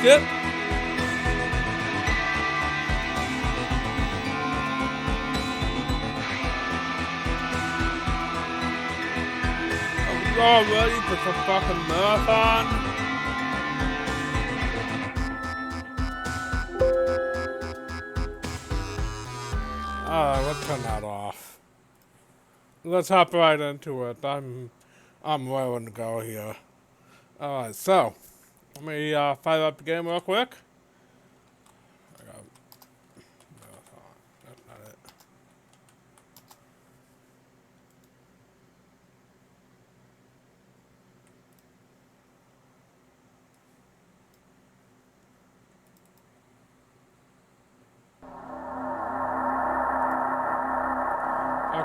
shit. Are we all ready for some fucking marathon? Let's turn that off. Let's hop right into it. I'm raring to go here. Alright, so let me fire up the game real quick. I got marathon. That's not it.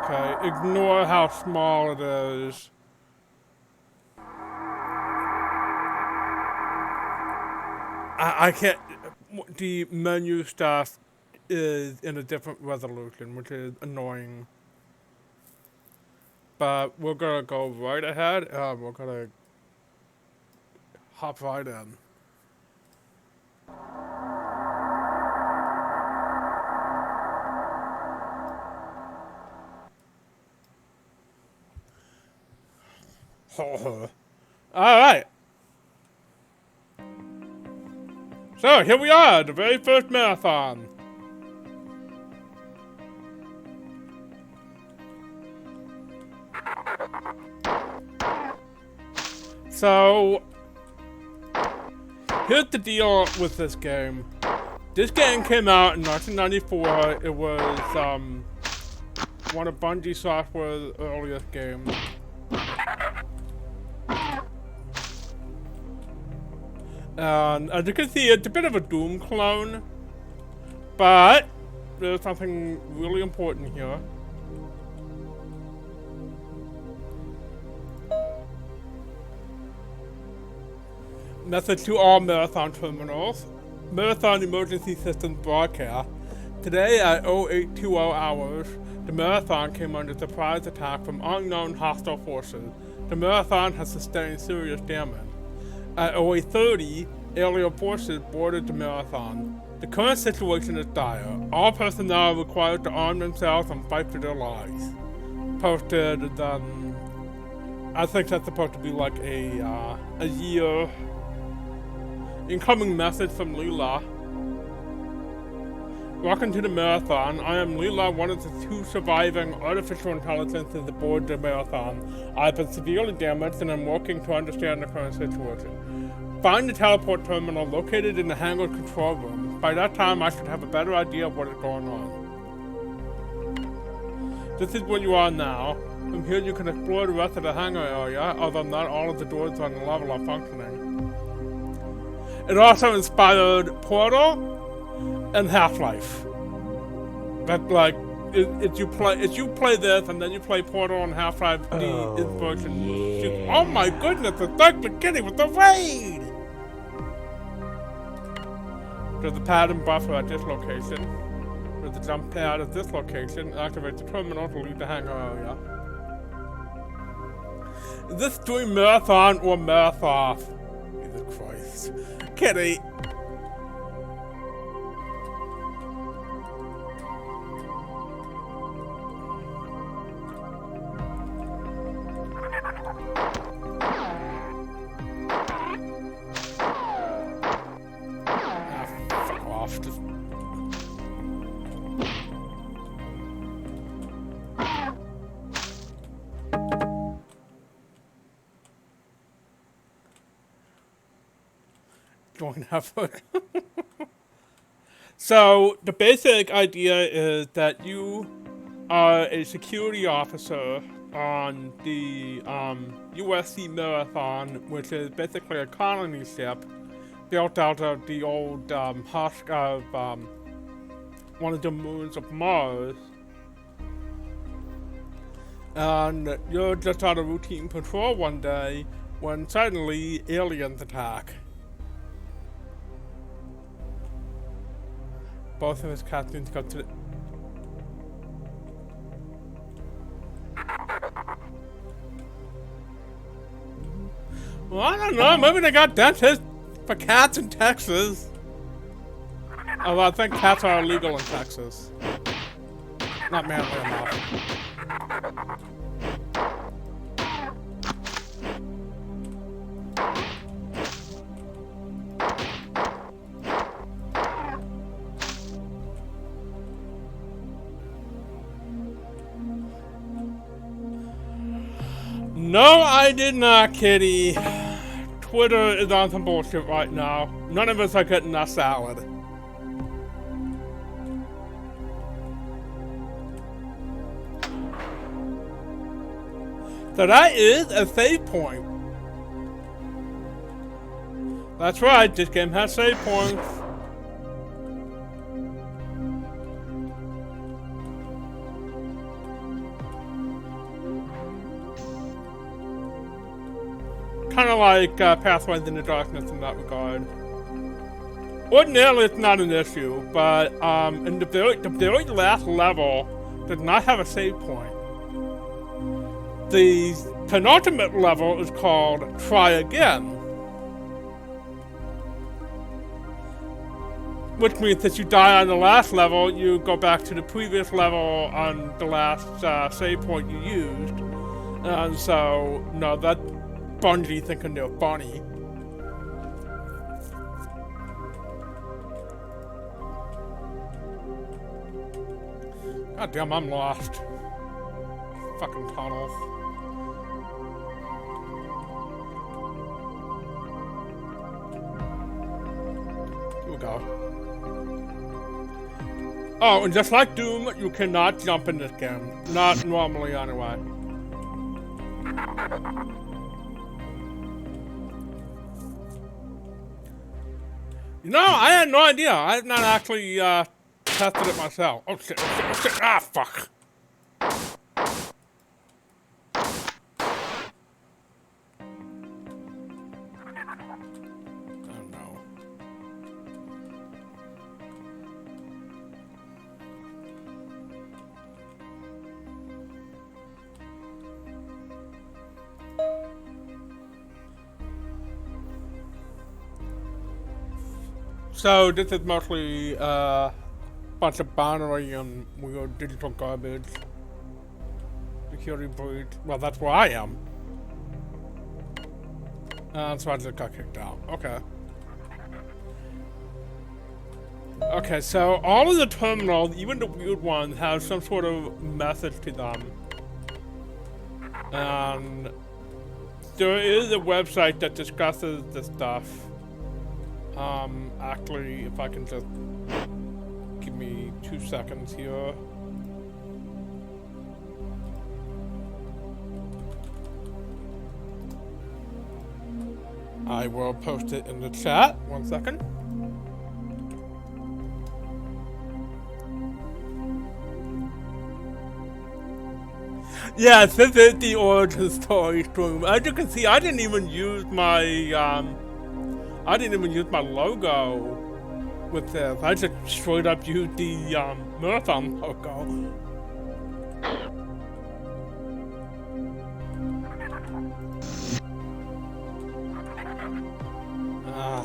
Okay, ignore how small it is. I can't. The menu stuff is in a different resolution, which is annoying. But we're gonna go right ahead. We're gonna hop right in. Alright. So, here we are, the very first marathon. So, here's the deal with this game. This game came out in 1994. It was, one of Bungie Software's earliest games. And as you can see, it's a bit of a Doom clone, but there's something really important here. Message to all Marathon terminals. Marathon Emergency Systems broadcast. Today at 0820 hours, the Marathon came under surprise attack from unknown hostile forces. The Marathon has sustained serious damage. At 0830, alien forces boarded the Marathon. The current situation is dire. All personnel are required to arm themselves and fight for their lives. Posted, I think that's supposed to be like a year. Incoming message from Leela. Welcome to the Marathon. I am Leela, one of the two surviving artificial intelligences aboard the Marathon. I have been severely damaged and am working to understand the current situation. Find the teleport terminal located in the hangar control room. By that time, I should have a better idea of what is going on. This is where you are now. From here, you can explore the rest of the hangar area, although not all of the doors on the level are functioning. It also inspired Portal and Half-Life. But like, if you play this and then you play Portal and Half-Life, the inspiration. Yeah. Oh my goodness! It's like the beginning with the raid. There's a pad and buffer at this location. There's a jump pad at this location. Activate the terminal to leave the hangar area. Is this doing Marathon or Marathon? Jesus Christ. Kitty. Fuck off. Just... Join effort. So, the basic idea is that you are a security officer on the USC Marathon, which is basically a colony ship built out of the old husk of one of the moons of Mars. And you're just on a routine patrol one day when suddenly aliens attack. Both of his captains go to the... Well, I don't know, maybe they got dentists. For cats in Texas. Although I think cats are illegal in Texas. Not manly enough. No, I did not, Kitty. Twitter is on some bullshit right now. None of us are getting that salad. So that is a save point. That's right, this game has save points. Kind of like Pathways into Darkness in that regard. Ordinarily, it's not an issue, but in the very last level does not have a save point. The penultimate level is called Try Again, which means that you die on the last level, you go back to the previous level on the last save point you used. And so, no, that Bungie thinking they're funny. God damn, I'm lost. Fucking tunnels. Here we go. Oh, and just like Doom, you cannot jump in this game. Not normally, anyway. You know, I had no idea. I have not actually tested it myself. Oh shit, oh shit, oh shit. Ah, fuck. Oh no. So this is mostly a bunch of binary and weird digital garbage. Security breach. Well, that's where I am. So I just got kicked out. Okay. Okay, so all of the terminals, even the weird ones, have some sort of message to them. And there is a website that discusses this stuff. Actually, if I can just give me 2 seconds here. I will post it in the chat. 1 second. Yes, this is the origin story stream. As you can see, I didn't even use my logo with this. I just straight up used the Marathon logo.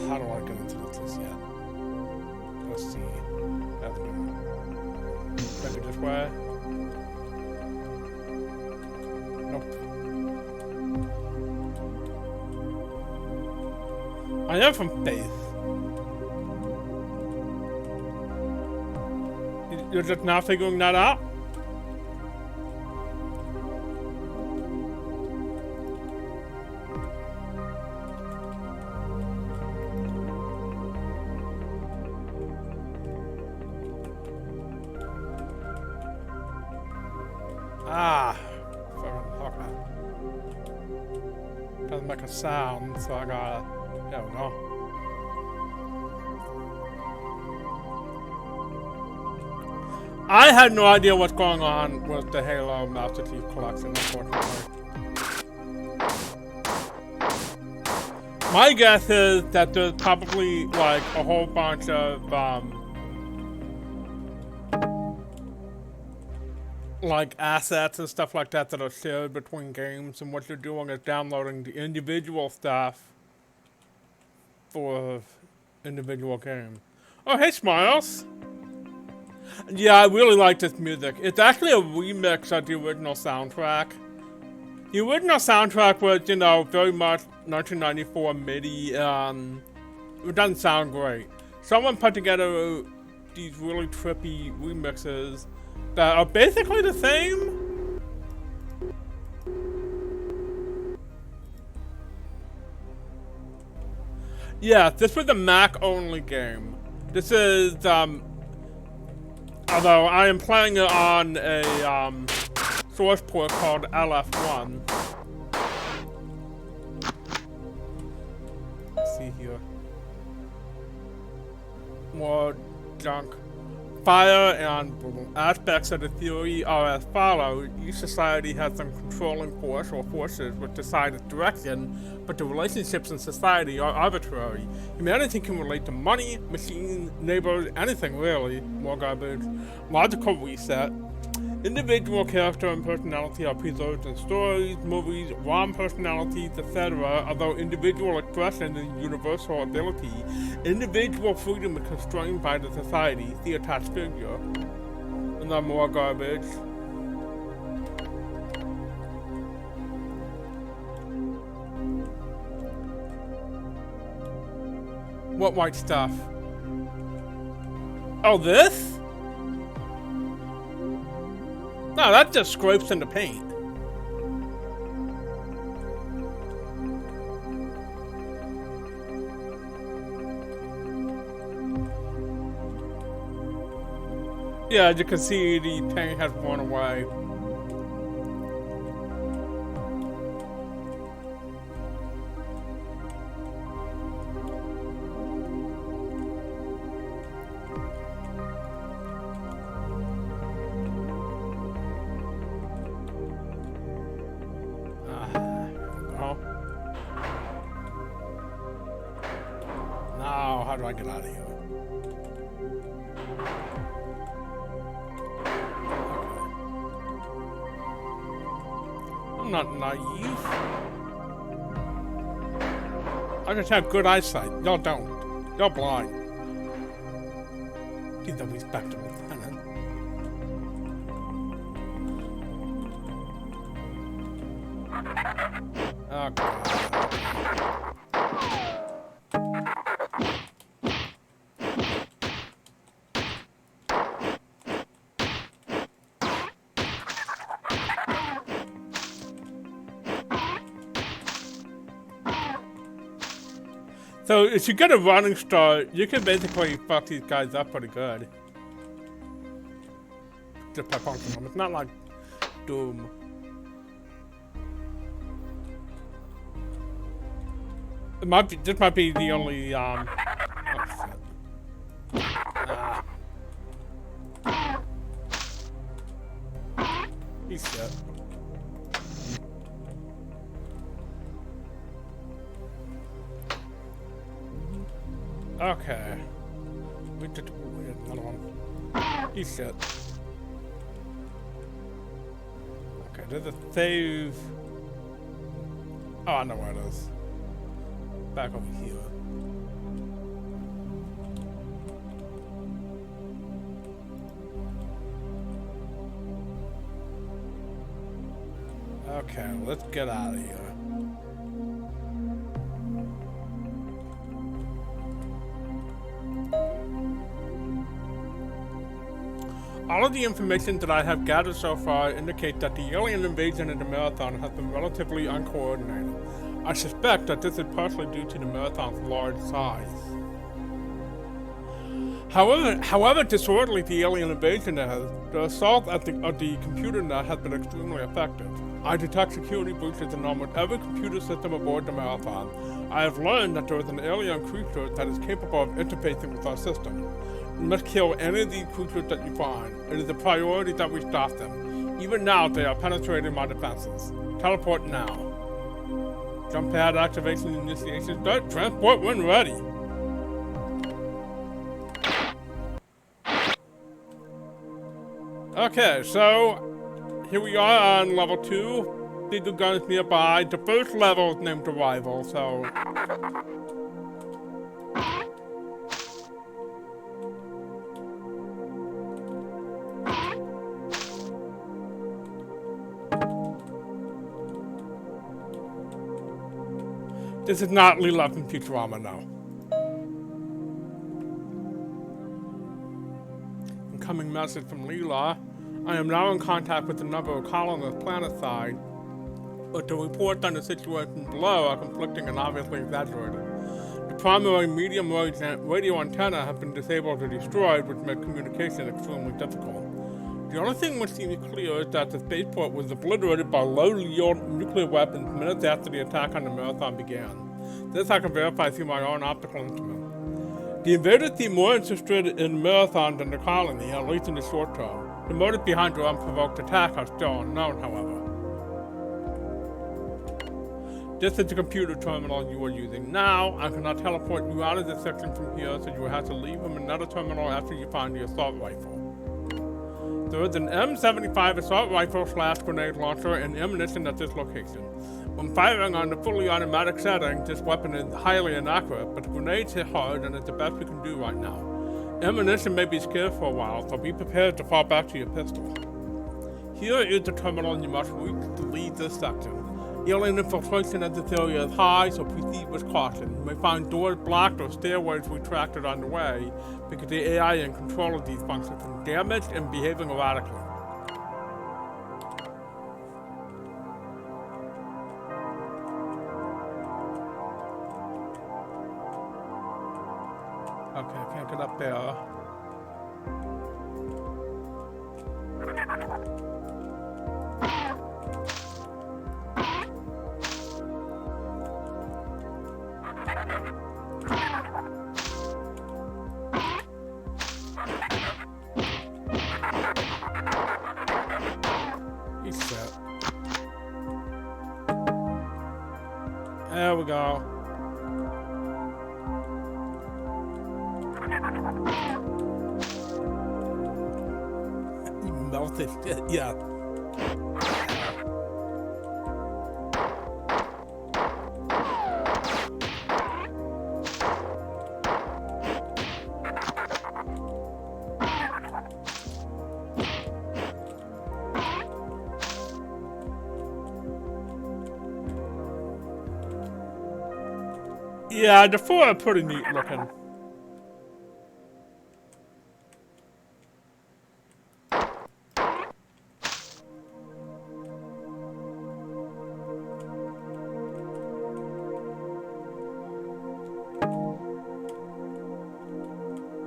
How do I get into this yet? Let's see. Maybe this way. Nope. I am from Faith. You're just now figuring that out? Okay. Doesn't make a sound, so I gotta, there we go. I had no idea what's going on with the Halo Master Chief Collection, unfortunately. My guess is that there's probably like a whole bunch of like assets and stuff like that that are shared between games, and what you're doing is downloading the individual stuff for individual game. Oh, hey, Smiles! Yeah, I really like this music. It's actually a remix of the original soundtrack. The original soundtrack was, you know, very much 1994 MIDI, it doesn't sound great. Someone put together these really trippy remixes that are basically the same. Yeah, this was a Mac-only game. This is, although I am playing it on a, source port called LF1. Let's see here. More junk. Fire and aspects of the theory are as follows. Each society has some controlling force or forces which decide its direction, but the relationships in society are arbitrary. Humanity can relate to money, machines, neighbors, anything really. More garbage. Logical reset. Individual character and personality are preserved in stories, movies, ROM personalities, etc. Although individual expression is a universal ability, individual freedom is constrained by the society. See attached figure. And then more garbage. What white stuff? Oh, this? No, that just scrapes into paint. Yeah, as you can see, the paint has worn away. Now, how do I get out of here? I'm not naive. I just have good eyesight. Y'all don't. Y'all blind. Give the respect to me, Lieutenant. Oh, God. So if you get a running start, you can basically fuck these guys up pretty good. Just by punching them. It's not like Doom. It might be. This might be the only. Oh shit. He's shit. Okay. We did another one. He's shit. Okay, there's a save. Oh, I know where it is. Back over here. Okay, let's get out of here. All of the information that I have gathered so far indicate that the alien invasion in the Marathon has been relatively uncoordinated. I suspect that this is partially due to the Marathon's large size. However disorderly the alien invasion is, the assault of the computer net has been extremely effective. I detect security breaches in almost every computer system aboard the Marathon. I have learned that there is an alien creature that is capable of interfacing with our system. You must kill any of these creatures that you find. It is a priority that we stop them. Even now, they are penetrating my defenses. Teleport now. Jump pad activation initiation start. Transport when ready. Okay, so here we are on level 2. Bigger guns nearby. The first level is named Arrival, so This is not Leela from Futurama, no. Incoming message from Leela. I am now in contact with a number of colonists planetside, but the reports on the situation below are conflicting and obviously exaggerated. The primary medium radio antenna have been disabled or destroyed, which makes communication extremely difficult. The only thing which seems clear is that the spaceport was obliterated by low-yield nuclear weapons minutes after the attack on the Marathon began. This I can verify through my own optical instrument. The invaders seem more interested in the Marathon than the colony, at least in the short term. The motive behind the unprovoked attack are still unknown, however. This is the computer terminal you are using now. I cannot teleport you out of this section from here, so you will have to leave from another terminal after you find the assault rifle. There is an M75 assault rifle / grenade launcher and ammunition at this location. When firing on the fully automatic setting, this weapon is highly inaccurate, but the grenades hit hard and it's the best we can do right now. Ammunition may be scarce for a while, so be prepared to fall back to your pistol. Here is the terminal you must reach to leave this section. Alien infiltration in this area is high, so proceed with caution. You may find doors blocked or stairways retracted on the way, because the AI in control of these functions is damaged and behaving erratically. Okay, I can't get up there. He's set. There we go. Melted shit, yeah. Yeah, the four are pretty neat looking.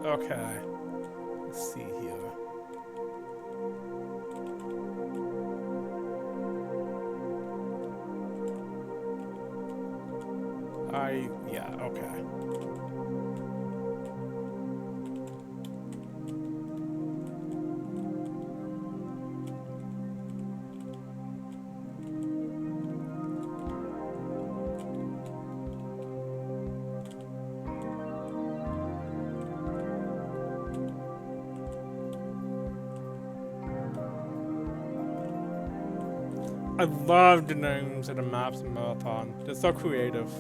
Okay, let's see here. Yeah, okay. I love the names of the maps in Marathon. They're so creative.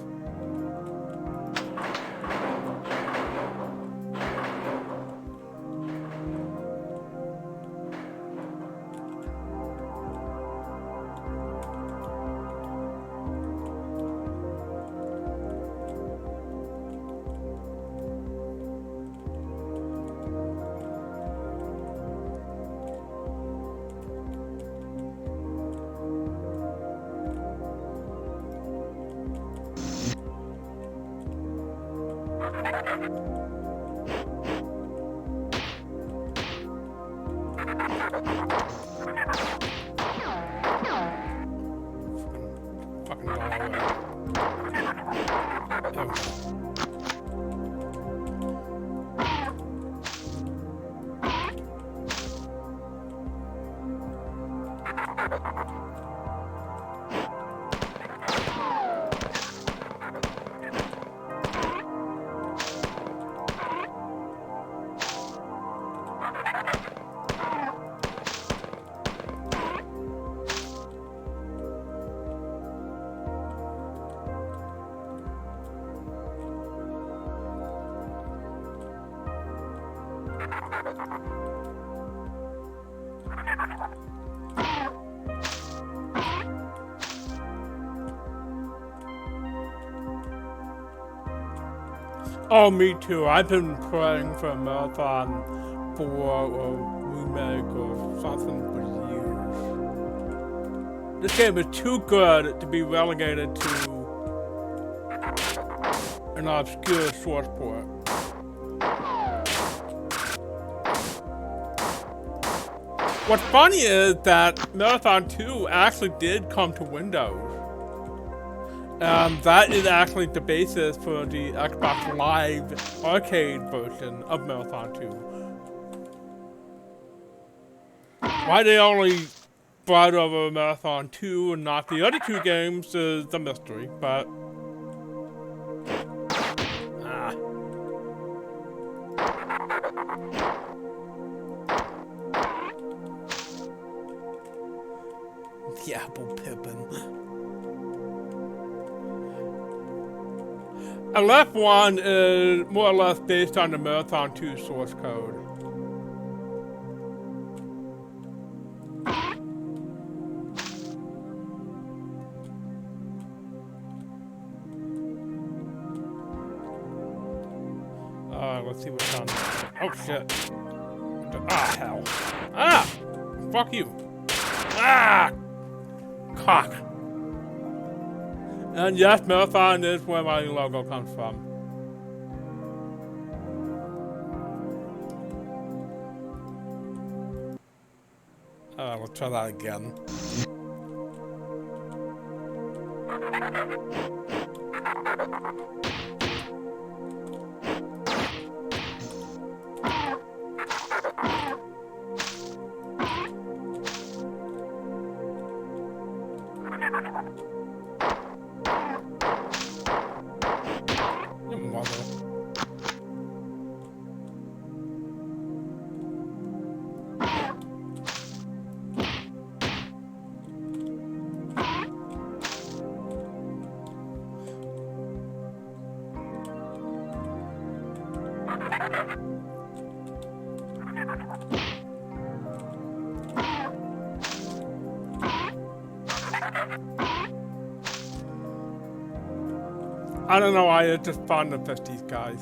Fucking go away. There we go. Oh, me too. I've been praying for a marathon for a remake or something for years. This game is too good to be relegated to an obscure source port. What's funny is that Marathon 2 actually did come to Windows. That is actually the basis for the Xbox Live arcade version of Marathon 2. Why they only brought over Marathon 2 and not the other two games is a mystery, but... The Apple Pippin. LF1 is more or less based on the Marathon 2 source code. Let's see what's on. Oh shit. Ah, hell. Ah! Fuck you. Ah! Cock. And yes, Marathon is where my logo comes from. Let's try that again. I don't know why it's just fun to fish these guys.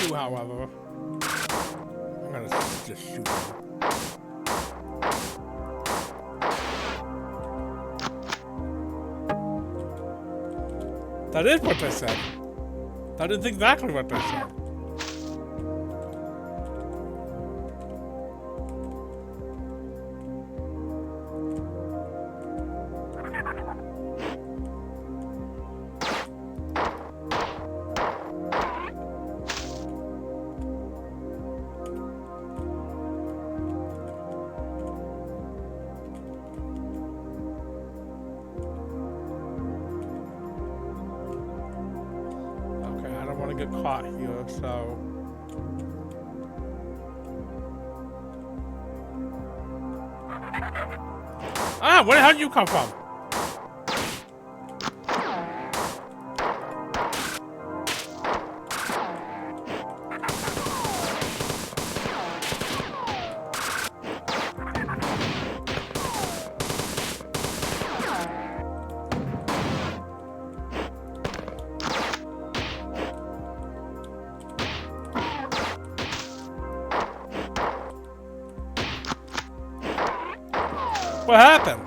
You, however, I'm gonna just shoot you. That is what they said. That is exactly what they said. Get caught here, so where the hell did you come from? What happened?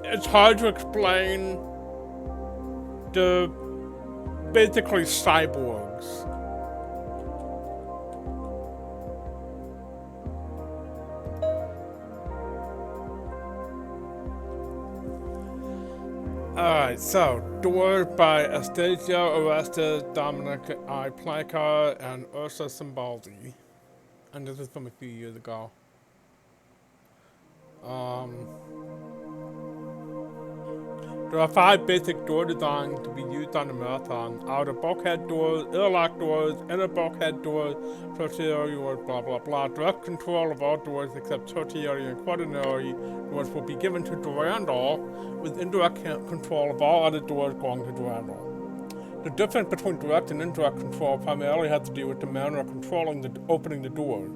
It's hard to explain. The basically cyborgs. Alright, so, Doors by Anastasia Orestes, Dominic I. Placar, and Ursa Simbaldi. And this is from a few years ago. There are 5 basic door designs to be used on the Marathon. Outer bulkhead doors, interlock doors, inner bulkhead doors, tertiary doors, blah blah blah. Direct control of all doors except tertiary and quaternary doors will be given to Durandal, with indirect control of all other doors going to Durandal. The difference between direct and indirect control primarily has to do with the manner of controlling opening the door.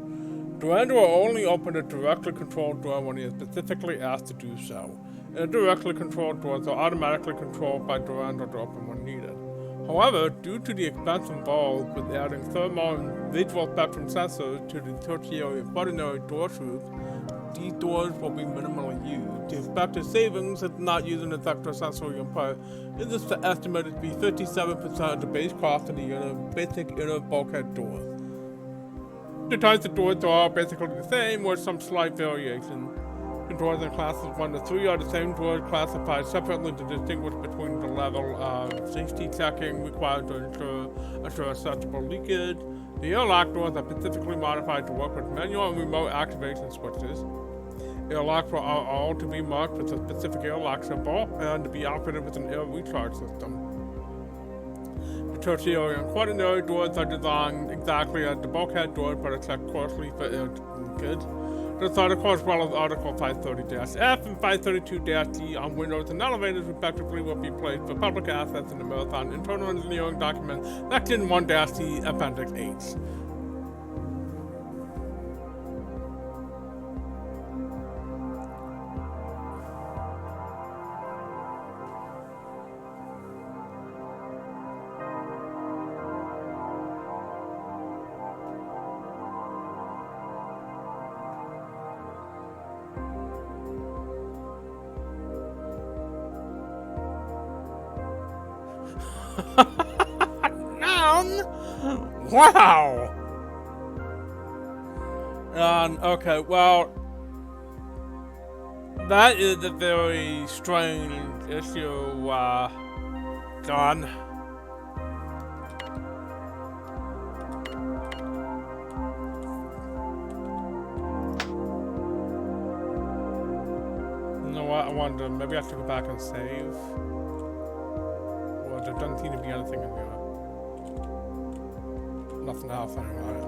Durand will only open a directly controlled door when he is specifically asked to do so. Indirectly controlled doors are automatically controlled by Durand to open when needed. However, due to the expense involved with adding thermal and visual spectrum sensors to the tertiary and quaternary door tubes, these doors will be minimally used. The expected savings of not using this extra sensory input is estimated to be 57% of the base cost of the basic inner bulkhead door. The types of doors are all basically the same, with some slight variation. The doors in classes 1 to 3 are the same doors classified separately to distinguish between the level of safety checking required to ensure acceptable leakage. The airlock doors are specifically modified to work with manual and remote activation switches. Airlocks are all to be marked with a specific airlock symbol and to be operated with an air recharge system. The tertiary and quaternary doors are designed exactly as the bulkhead doors, but are checked closely for air leakage. This article, as well as Article 530-F and 532-D on windows and elevators, respectively, will be placed for public access in the Marathon Internal Engineering Document Section 1-C, Appendix H. Wow! Okay, well, that is a very strange issue, John. You know what, I wonder, maybe I have to go back and save? Well, there doesn't seem to be anything in here. Nothing else anyway.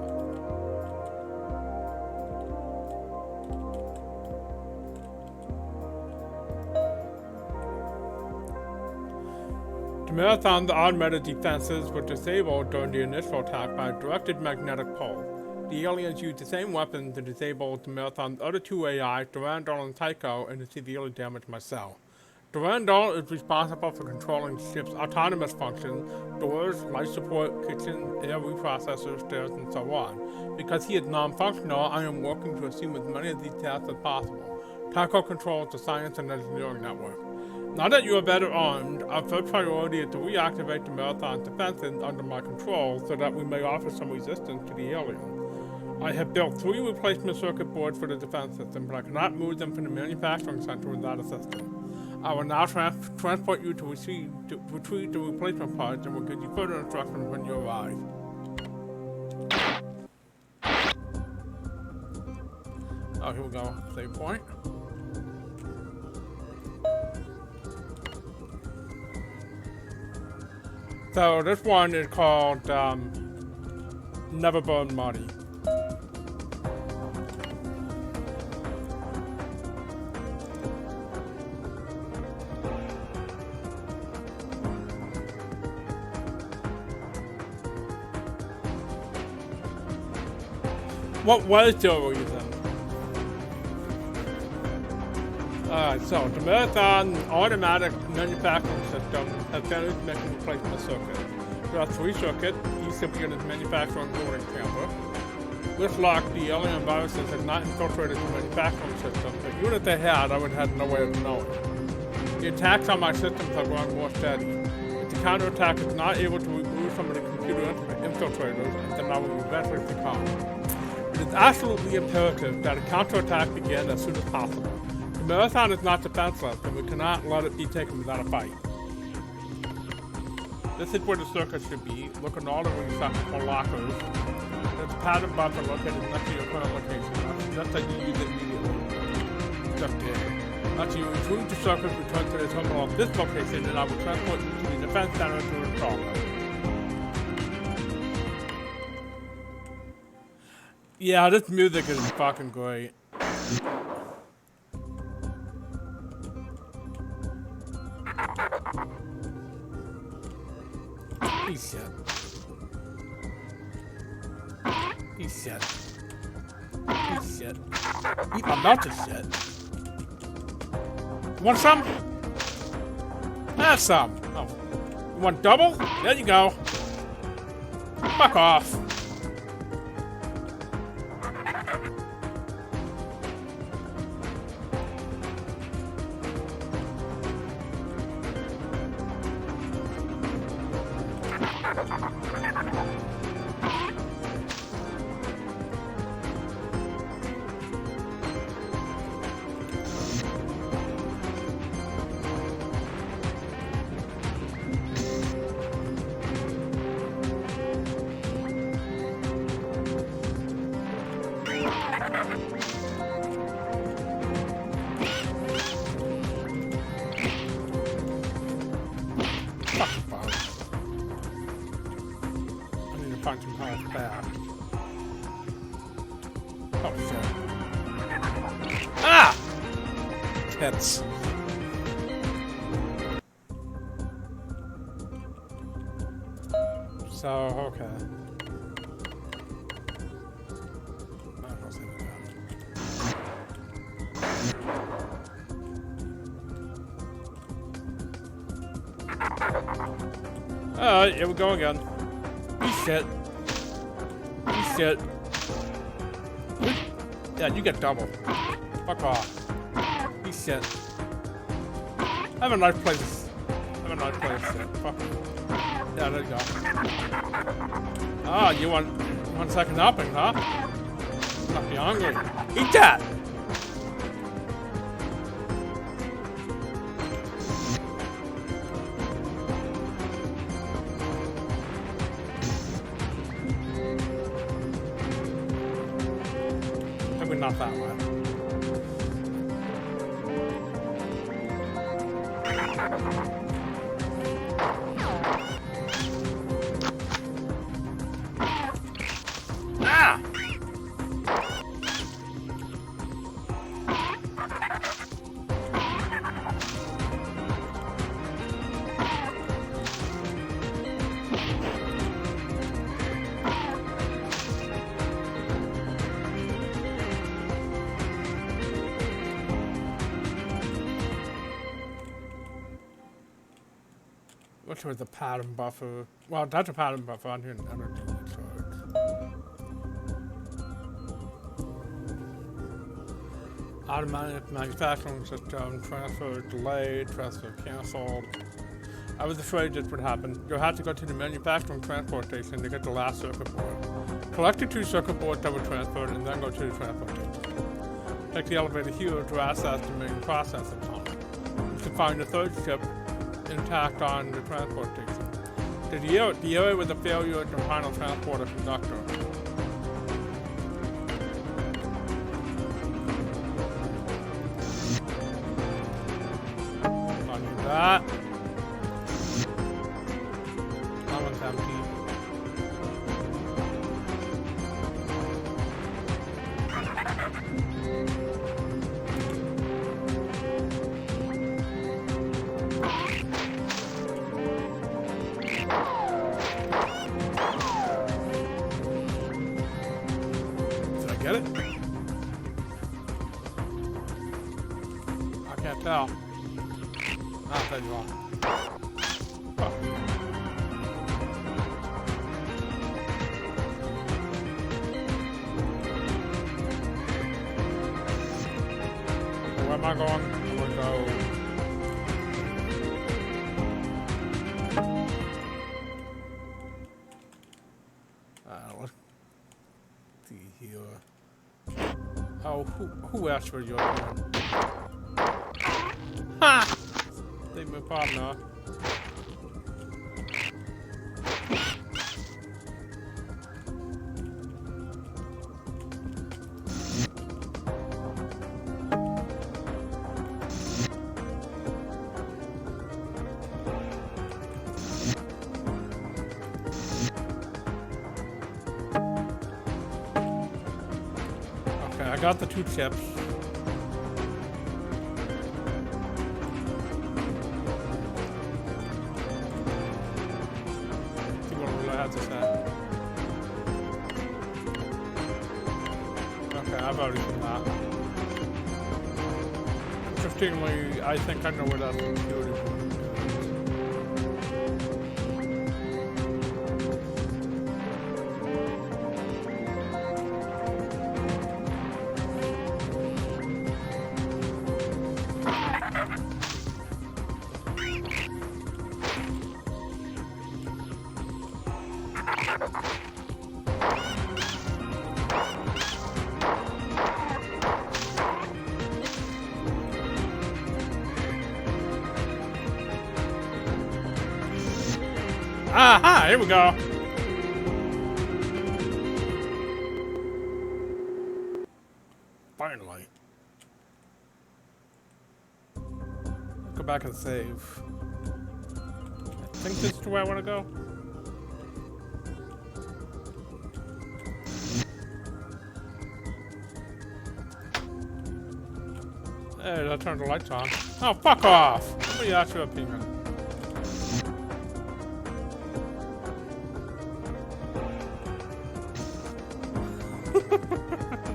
The Marathon's automated defenses were disabled during the initial attack by a directed magnetic pole. The aliens used the same weapon to disable the Marathon's other two AI, Durandal and Tycho, and to severely damage my cell. Durandal is responsible for controlling the ship's autonomous functions, doors, life support, kitchen, air reprocessors, stairs, and so on. Because he is non-functional, I am working to assume as many of these tasks as possible. Tycho controls the science and engineering network. Now that you are better armed, our first priority is to reactivate the Marathon's defenses under my control so that we may offer some resistance to the aliens. I have built 3 replacement circuit boards for the defense system, but I cannot move them from the manufacturing center without assistance. I will now transport you to retrieve the replacement parts and will give you further instructions when you arrive. Oh, here we go. Save point. So this one is called Never Burn Money. What was your reason? Alright, so the Marathon automatic manufacturing system has finished making replacement circuits. There are 3 circuits, each simply in its manufacturing cooling chamber. With luck, the alien viruses have not infiltrated the manufacturing system, but even if they had, I would have no way of knowing. The attacks on my systems are growing more steady. If the counterattack is not able to remove some of the computer infiltrators, then I will eventually succumb. It is absolutely imperative that a counterattack begin as soon as possible. The Marathon is not defenseless, and we cannot let it be taken without a fight. This is where the circuit should be. Look at all the receptacle lockers. There's a pattern buffer located next to your current location. Just that you use it immediately. Just did. After you retrieve the circuit, return to the terminal of this location, and I will transport you to the defense center to install them. Yeah, this music is fucking great. He's shit. He's shit. He's shit. Eat my melted shit. You want some? Have some. Oh. You want double? There you go. Fuck off. Punch him hard back. Oh shit. Ah! Hits. So, okay. Alright, here we go again. Shit. Shit. Yeah, you get double. Fuck off. He's shit. I have a nice place. Shit. Fuck. Yeah, there you go. Ah, you want 1 second helping, huh? Not be hungry. Eat that! Not that way. Ah! Which was the pattern buffer? Well, that's a pattern buffer. I don't do that charge. Automatic manufacturing system, transfer delayed, transfer canceled. I was afraid this would happen. You'll have to go to the manufacturing transport station to get the last circuit board. Collect the 2 circuit boards that were transferred and then go to the transport station. Take the elevator here to access the main processing plant. You can find the 3rd chip intact on the transport station. The area with the failure to final transport a conductor. Don't need that. That one's empty. Get it? I can't tell. I'll tell you all. Oh. Where am I going? I'm gonna go. Let's see here. Oh, who asked for your name? Ha! Leave me partner. Okay, I got the 2 chips. has to say. Okay, I've already seen that. Interestingly, I think I know where that security is. Aha! Here we go. Finally. Go back and save. I think this is where I want to go. Hey, I turned the lights on. Oh, fuck off! Let me ask your opinion.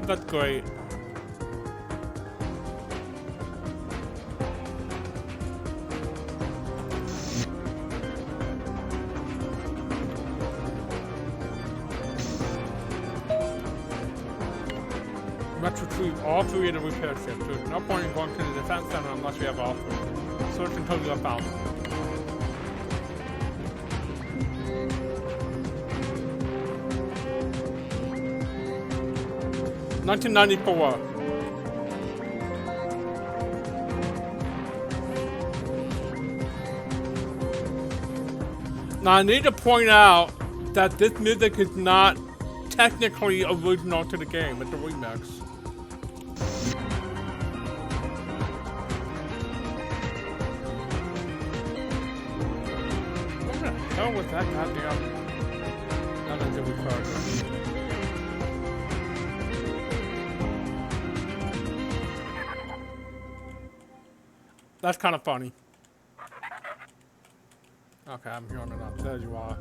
That's great. Let's retrieve all three of the repair ships. There's no point in going to the defense center unless we have all three. Search until you have found them. $1994. Now I need to point out that this music is not technically original to the game, it's a remix. What the hell was that goddamn energy recharger? That's kind of funny. Okay, I'm hearing it up. There you are.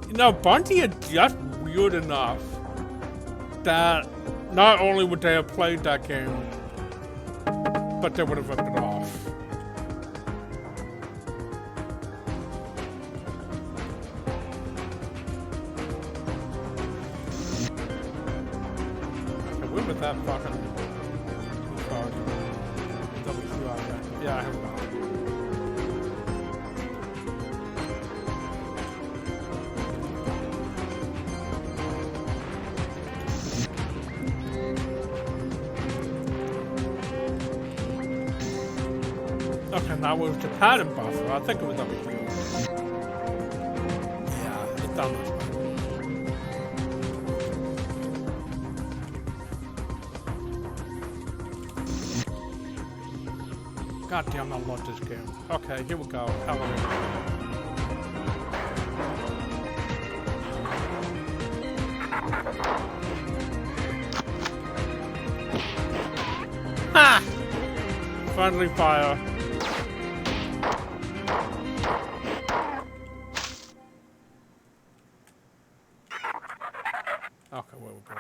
You know, Bungie is just weird enough that not only would they have played that game, but they would have ripped it off. That fucking card. W2 out there. Yeah, I have that. Okay, now was the pattern buffer. I think it was W2. Yeah, it's done this way. God damn, I love this game. Okay, here we go. Elevator. Ha! Friendly fire. Okay, where we go?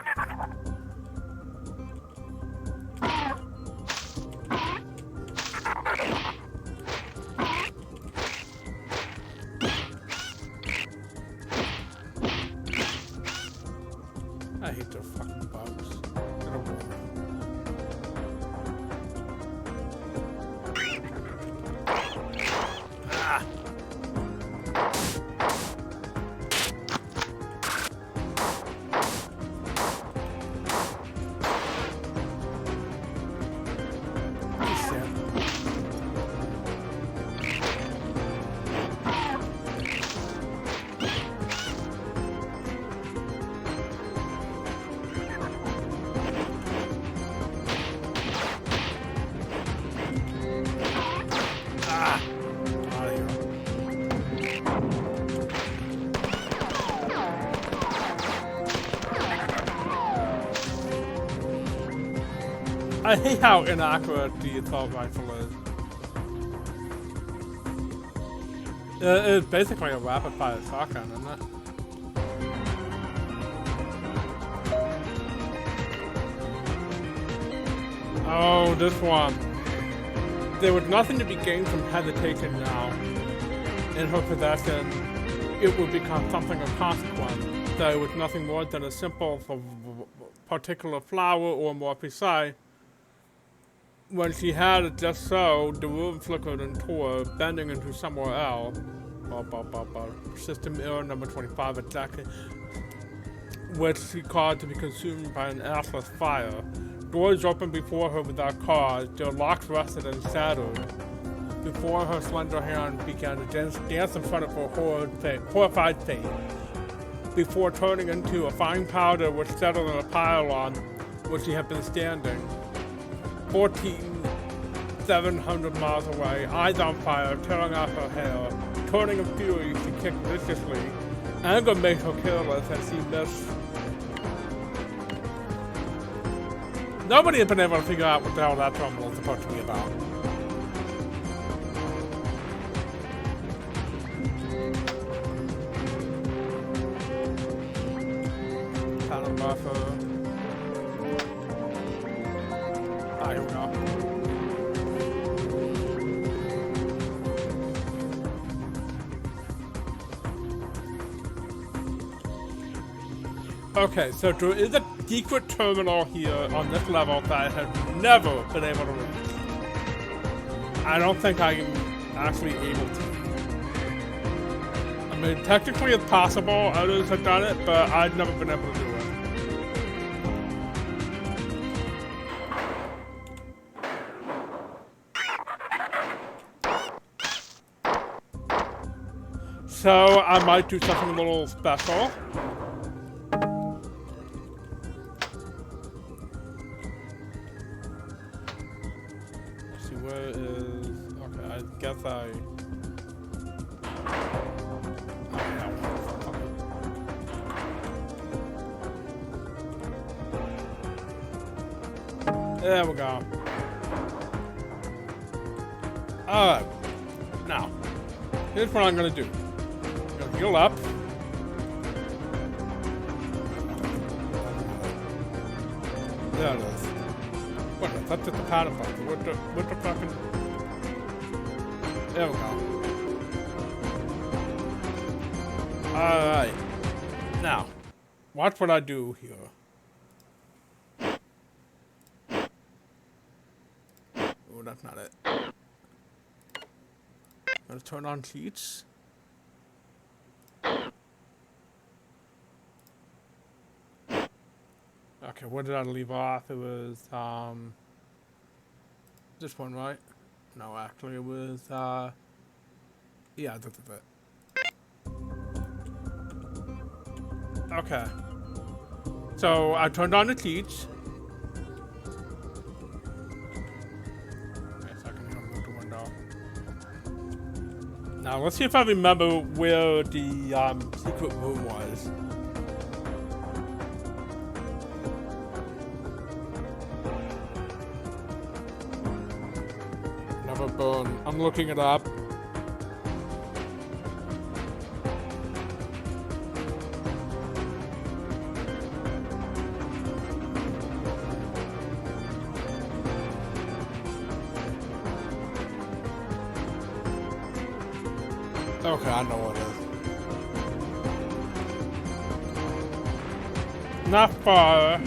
I hate those fucking bugs. Get over it. Ah. I hate how inaccurate the assault rifle is. It's basically a rapid fire shotgun, isn't it? Oh, this one. There was nothing to be gained from hesitation now. In her possession, it would become something of consequence. So it was nothing more than a simple particular flower, or more precise, when she had it just so, the room flickered and tore, bending into somewhere else. System error number 25 exactly, which she caused to be consumed by an assless fire. Doors opened before her without cause, their locks rusted and shattered. Before her slender hand began to dance in front of her horrified face. Before turning into a fine powder which settled in a pile on which she had been standing. 14,700 miles away, eyes on fire, tearing out her hair. Turning in fury, she kicked viciously. Anger made her careless as she missed. Nobody had been able to figure out what the hell that terminal was supposed to be about. Pattern buffer. Ah, here we go. Okay, so there is a secret terminal here on this level that I have never been able to reach. I don't think I am actually able to. I mean, technically it's possible, others have done it, but I've never been able to do it. So I might do something a little special. There we go. Alright. Now, here's what I'm gonna do. I'm gonna heal up. There it is. What? That's just the pattern button. What the fucking... There we go. Alright. Now, watch what I do here. Oh, that's not it. Let's turn on cheats. Okay, where did I leave off? It was, this one, right? No, actually it was, yeah, this is it. Okay. So, I turned on the cheats. Okay, so I can move the window. Now, let's see if I remember where the, secret room was. Never burn. I'm looking it up. Okay, I know what it is. Not far.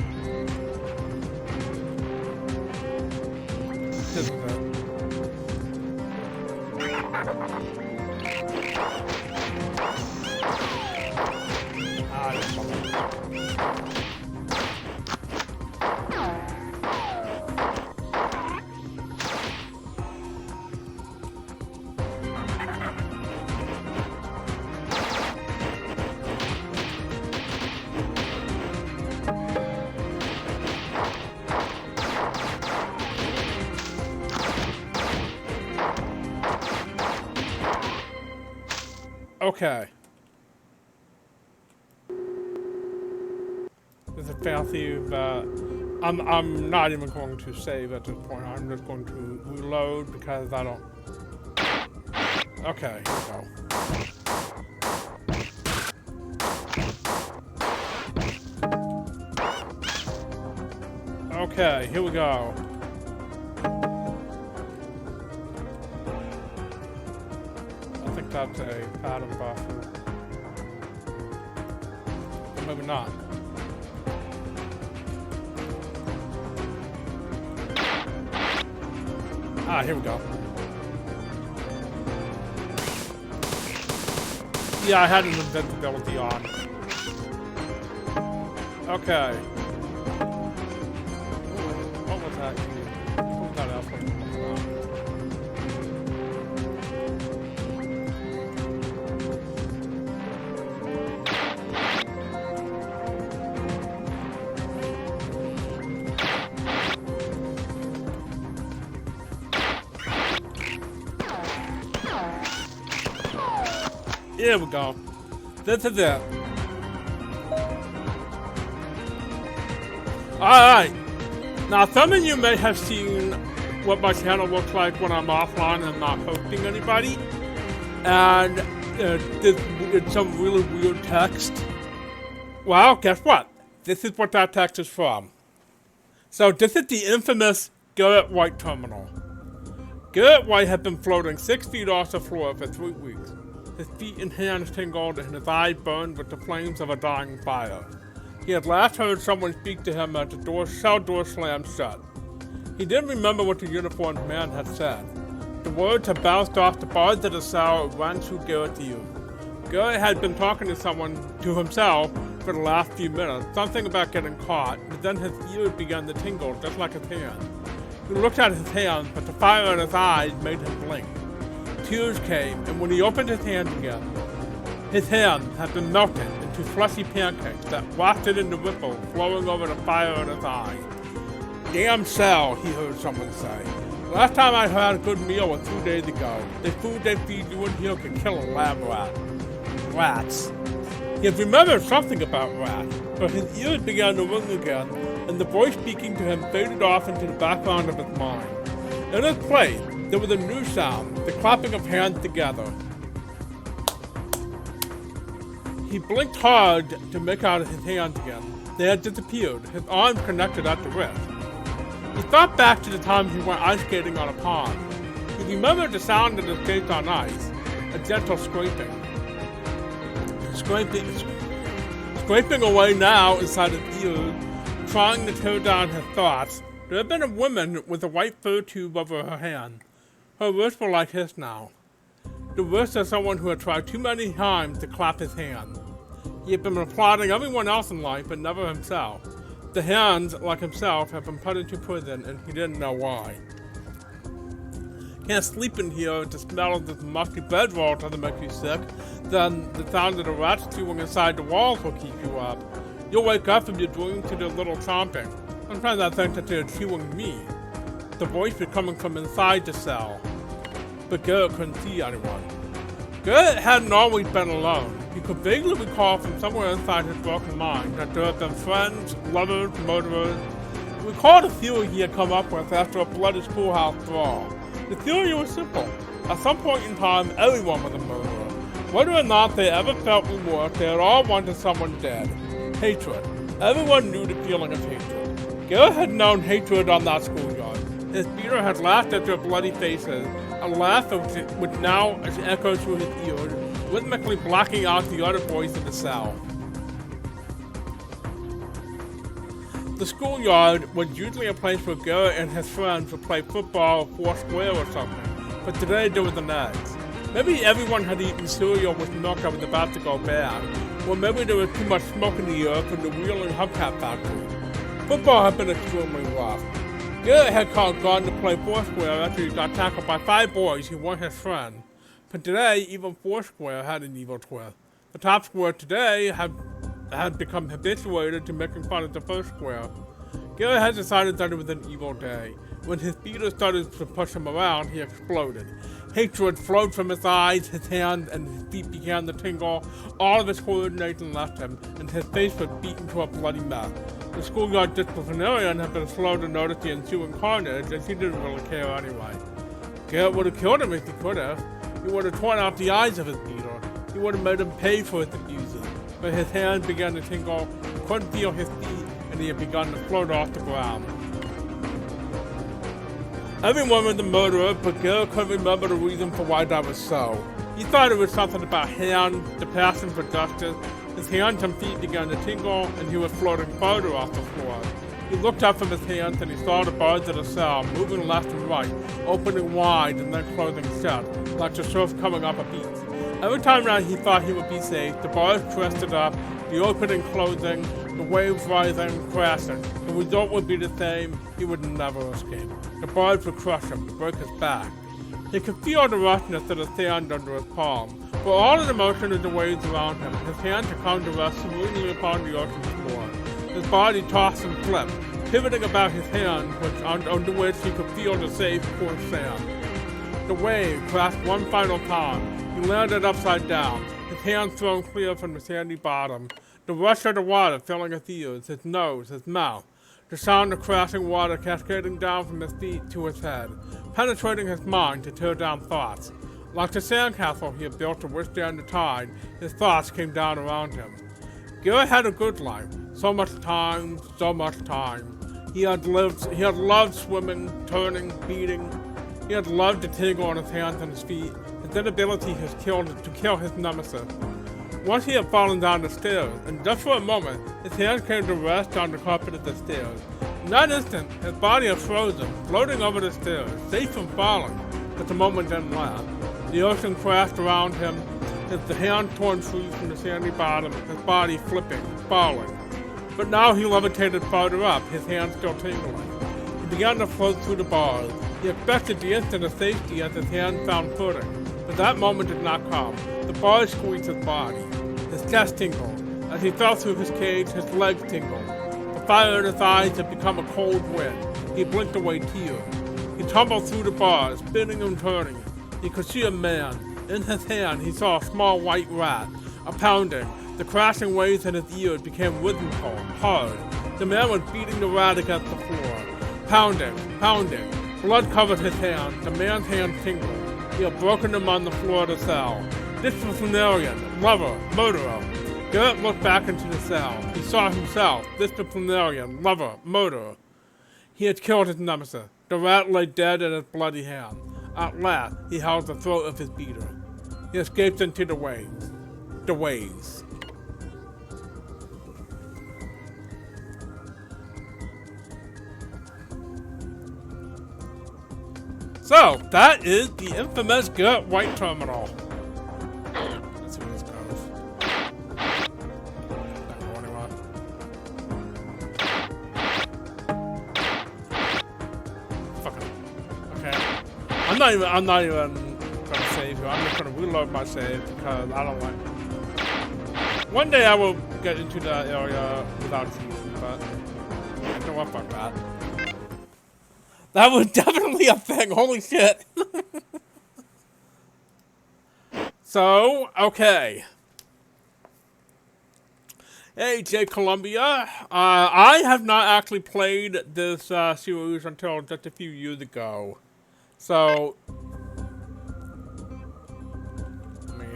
This is it. Ah, this one. Okay. There's a failsafe I'm not even going to save at this point. I'm just going to reload because I don't. Okay, here we go. Okay, here we go. I think that's a pattern buffer. Or maybe not. Ah, here we go. Yeah, I had an invincibility on. Okay. What was that? What was that else? Here we go. This is it. Alright. Now, some of you may have seen what my channel looks like when I'm offline and not posting anybody. And it's some really weird text. Well, guess what? This is what that text is from. So, this is the infamous Garrett White terminal. Garrett White had been floating 6 feet off the floor for 3 weeks. His feet and hands tingled and his eyes burned with the flames of a dying fire. He had last heard someone speak to him as the cell door slammed shut. He didn't remember what the uniformed man had said. The words had bounced off the bars of the cell and ran through Garrett's ears. Garrett had been talking to himself for the last few minutes, something about getting caught, but then his ears began to tingle just like his hand. He looked at his hands, but the fire in his eyes made him blink. Tears came, and when he opened his hand again, his hands had been melted into fleshy pancakes that wafted into ripples flowing over the fire in his eyes. Damn cell, he heard someone say. Last time I had a good meal was 2 days ago. The food they feed you in here could kill a lab rat. Rats. He had remembered something about rats, but his ears began to ring again, and the voice speaking to him faded off into the background of his mind. In its place, there was a new sound, the clapping of hands together. He blinked hard to make out his hands again. They had disappeared, his arms connected at the wrist. He thought back to the time he went ice skating on a pond. He remembered the sound of the skates on ice, a gentle scraping. Scraping away now inside his ears, trying to tear down his thoughts. There had been a woman with a white fur tube over her hand. Her wrists were like his now. The wrists of someone who had tried too many times to clap his hand. He had been applauding everyone else in life, but never himself. The hands, like himself, had been put into prison, and he didn't know why. Can't sleep in here. The smell of this musty bedroll doesn't make you sick. Then the sound of the rats chewing inside the walls will keep you up. You'll wake up from your dream to their little chomping. Sometimes I think that they're chewing me. The voice was coming from inside the cell. But Garrett couldn't see anyone. Garrett hadn't always been alone. He could vaguely recall from somewhere inside his broken mind that there had been friends, lovers, murderers. He recalled a theory he had come up with after a bloody schoolhouse brawl. The theory was simple. At some point in time, everyone was a murderer. Whether or not they ever felt remorse, they had all wanted someone dead. Hatred. Everyone knew the feeling of hatred. Garrett had known hatred on that schoolyard. His beater had laughed at their bloody faces, a laugh which now echoed through his ears, rhythmically blocking out the other voice in the cell. The schoolyard was usually a place where Garrett and his friends would play football or foursquare or something, but today there was an edge. Maybe everyone had eaten cereal with milk that was about to go bad, or maybe there was too much smoke in the air from the wheel and hubcap factory. Football had been extremely rough. Garrett had gone to play foursquare after he got tackled by 5 boys who weren't his friend. But today, even foursquare had an evil twist. The top square today had become habituated to making fun of the first square. Garrett had decided that it was an evil day. When his beater started to push him around, he exploded. Hatred flowed from his eyes, his hands, and his feet began to tingle. All of his coordination left him, and his face was beaten to a bloody mess. The schoolyard disciplinarian had been slow to notice the ensuing carnage, and he didn't really care anyway. Garrett would have killed him if he could have. He would have torn out the eyes of his beater. He would have made him pay for his abuses. But his hands began to tingle, he couldn't feel his feet, and he had begun to float off the ground. Everyone was the murderer, but Garrett couldn't remember the reason for why that was so. He thought it was something about hands, the passion for justice. His hands and feet began to tingle, and he was floating farther off the floor. He looked up from his hands and he saw the bars of the cell moving left and right, opening wide and then closing shut, like the surf coming up a beach. Every time now he thought he would be safe, the bars twisted up, the opening closing, the waves rising, crashing. The result would be the same, he would never escape. The bars would crush him, break his back. He could feel the roughness of the sand under his palm. For all of the motion of the waves around him, his hands had come to rest smoothly upon the ocean's floor. His body tossed and flipped, pivoting about his hands, under which he could feel the safe, coarse sand. The wave crashed one final time. He landed upside down, his hands thrown clear from the sandy bottom. The rush of the water filling his ears, his nose, his mouth. The sound of crashing water cascading down from his feet to his head, penetrating his mind to tear down thoughts. Like the sandcastle he had built to withstand the tide, his thoughts came down around him. Garrett had a good life. So much time, so much time. He had loved swimming, turning, beating. He had loved to tingle on his hands and his feet. His inability to kill his nemesis. Once he had fallen down the stairs, and just for a moment, his hands came to rest on the carpet of the stairs. In that instant, his body had frozen, floating over the stairs, safe from falling. But the moment didn't last. The ocean crashed around him, his hand torn free from the sandy bottom, his body flipping, falling. But now he levitated farther up, his hands still tingling. He began to float through the bars. He expected the instant of safety as his hand found footing. But that moment did not come. The bars squeezed his body. His chest tingled. As he fell through his cage, his legs tingled. The fire in his eyes had become a cold wind. He blinked away tears. He tumbled through the bars, spinning and turning. He could see a man. In his hand, he saw a small white rat. A pounding. The crashing waves in his ears became rhythmical, hard. The man was beating the rat against the floor. Pounding, pounding. Blood covered his hand. The man's hand tingled. He had broken them on the floor of the cell. Disciplinarian, lover, murderer. Garrett looked back into the cell. He saw himself, disciplinarian, lover, murderer. He had killed his nemesis. The rat lay dead in his bloody hand. At last, he held the throat of his beater. He escaped into the waves. The waves. So, that is the infamous Garrett White Terminal. Let's see where this goes. Not going anywhere. Fucking. Okay. I'm not even gonna save here. I'm just gonna reload my save because I don't like. One day I will get into that area without cheating, but I don't want to fuck that. That was definitely a thing. Holy shit. So, okay. Hey, J. Columbia. I have not actually played this series until just a few years ago. So, let me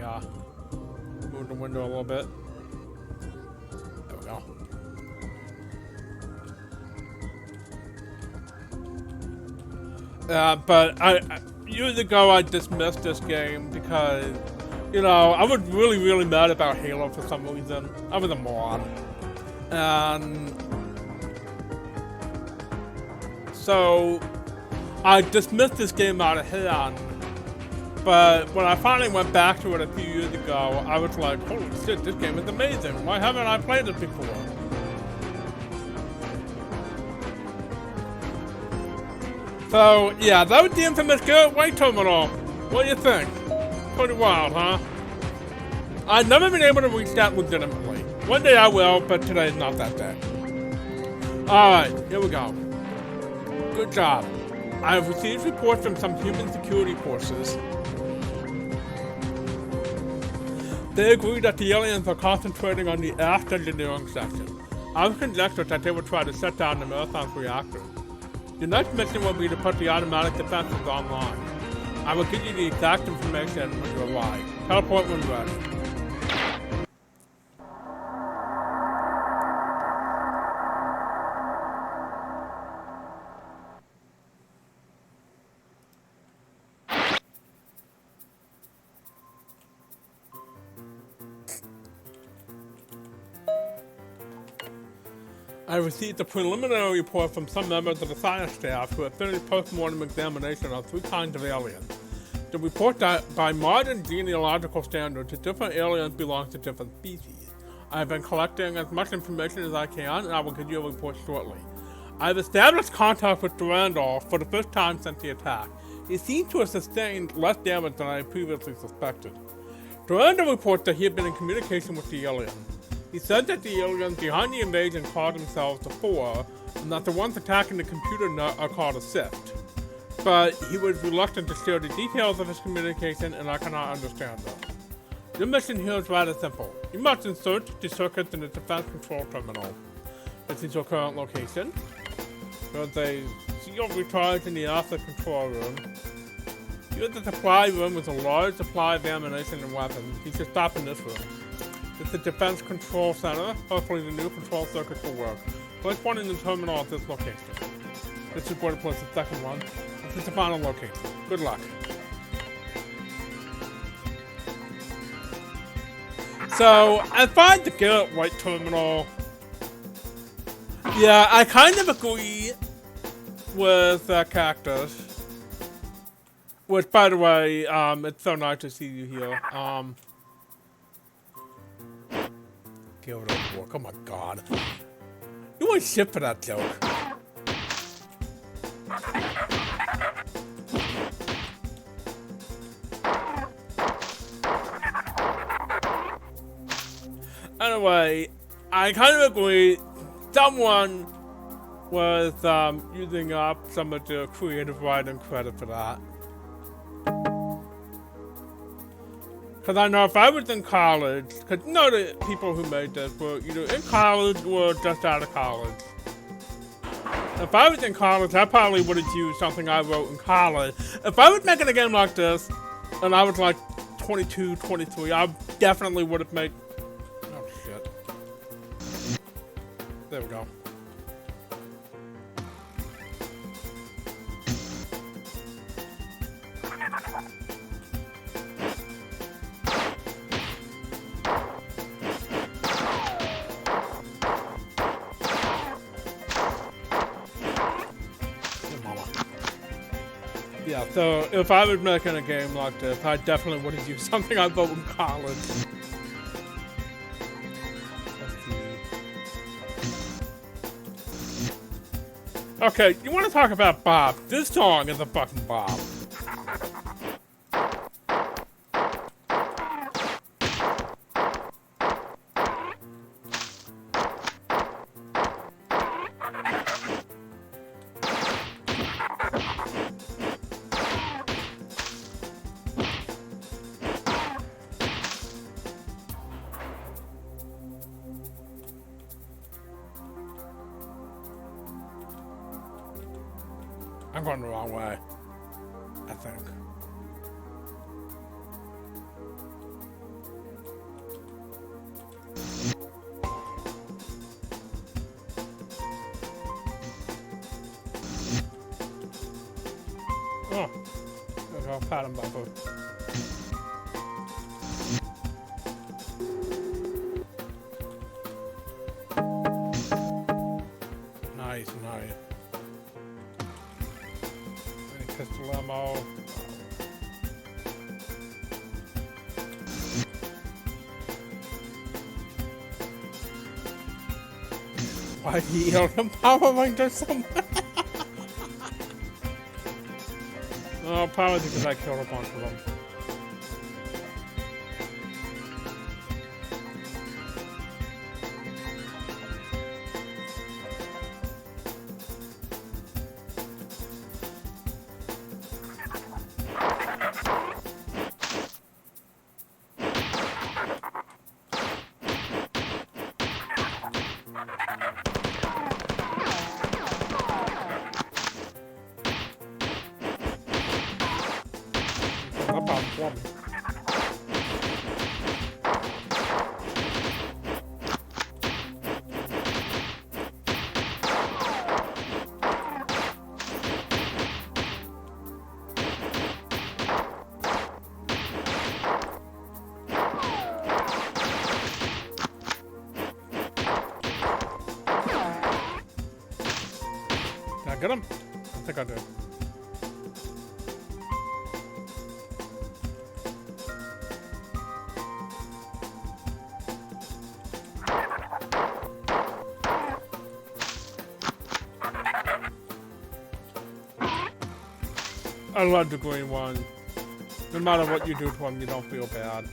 move the window a little bit. There we go. But years ago I dismissed this game because, you know, I was really mad about Halo for some reason. I was a moron. And so I dismissed this game out of hand. But when I finally went back to it a few years ago, I was like, holy shit, this game is amazing. Why haven't I played it before? So, yeah, that was the infamous Garrett White Terminal. What do you think? Pretty wild, huh? I've never been able to reach that legitimately. One day I will, but today is not that day. Alright, here we go. Good job. I have received reports from some human security forces They agree that the aliens are concentrating on the aft engineering section. I've conjectured that they will try to shut down the Marathon's reactor. The next mission will be to put the automatic defenses online. I will give you the exact information when you arrive. Teleport when ready. I received a preliminary report from some members of the science staff who have finished post-mortem examination of 3 kinds of aliens. The report that, by modern genealogical standards, the different aliens belong to different species. I have been collecting as much information as I can, and I will give you a report shortly. I have established contact with Durandal for the first time since the attack. He seems to have sustained less damage than I previously suspected. Durandal reports that he had been in communication with the alien. He said that the aliens behind the invasion called themselves the Four, and that the ones attacking the computer nut are called a Sift. But he was reluctant to share the details of his communication, and I cannot understand this. Your mission here is rather simple. You must insert the circuits in the defense control terminal. This is your current location. There's a sealed recharge in the asset control room. Here the supply room is a large supply of ammunition and weapons. You should stop in this room. It's the Defense Control Center. Hopefully the new control circuits will work. Place one in the terminal at this location. This is where to place the second one. This is the final location. Good luck. So, I find the Garrett White terminal. Yeah, I kind of agree with Cactus. Which, by the way, it's so nice to see you here. Give it a work. Oh my god. You want shit for that joke. Anyway, I kind of agree. Someone was using up some of the creative writing credit for that. Because I know if I was in college, because you know the people who made this were either in college or just out of college. If I was in college, I probably would have used something I wrote in college. If I was making a game like this, and I was like 22, 23, I definitely would have made... Oh, shit. There we go. Yeah, so if I was making a game like this, I definitely would have used something I built in college. Let's see. Okay, you want to talk about Bob? This song is a fucking Bob. I'm going the wrong way, I think. Oh, there's a pattern buffer. Nice, nice. Pistol ammo. Why do you heal them Power Rangers so much? Oh, probably because I killed a bunch of them. Nó bầm quá. Did I get him? I think I did. I love the green one. No matter what you do to him, you don't feel bad.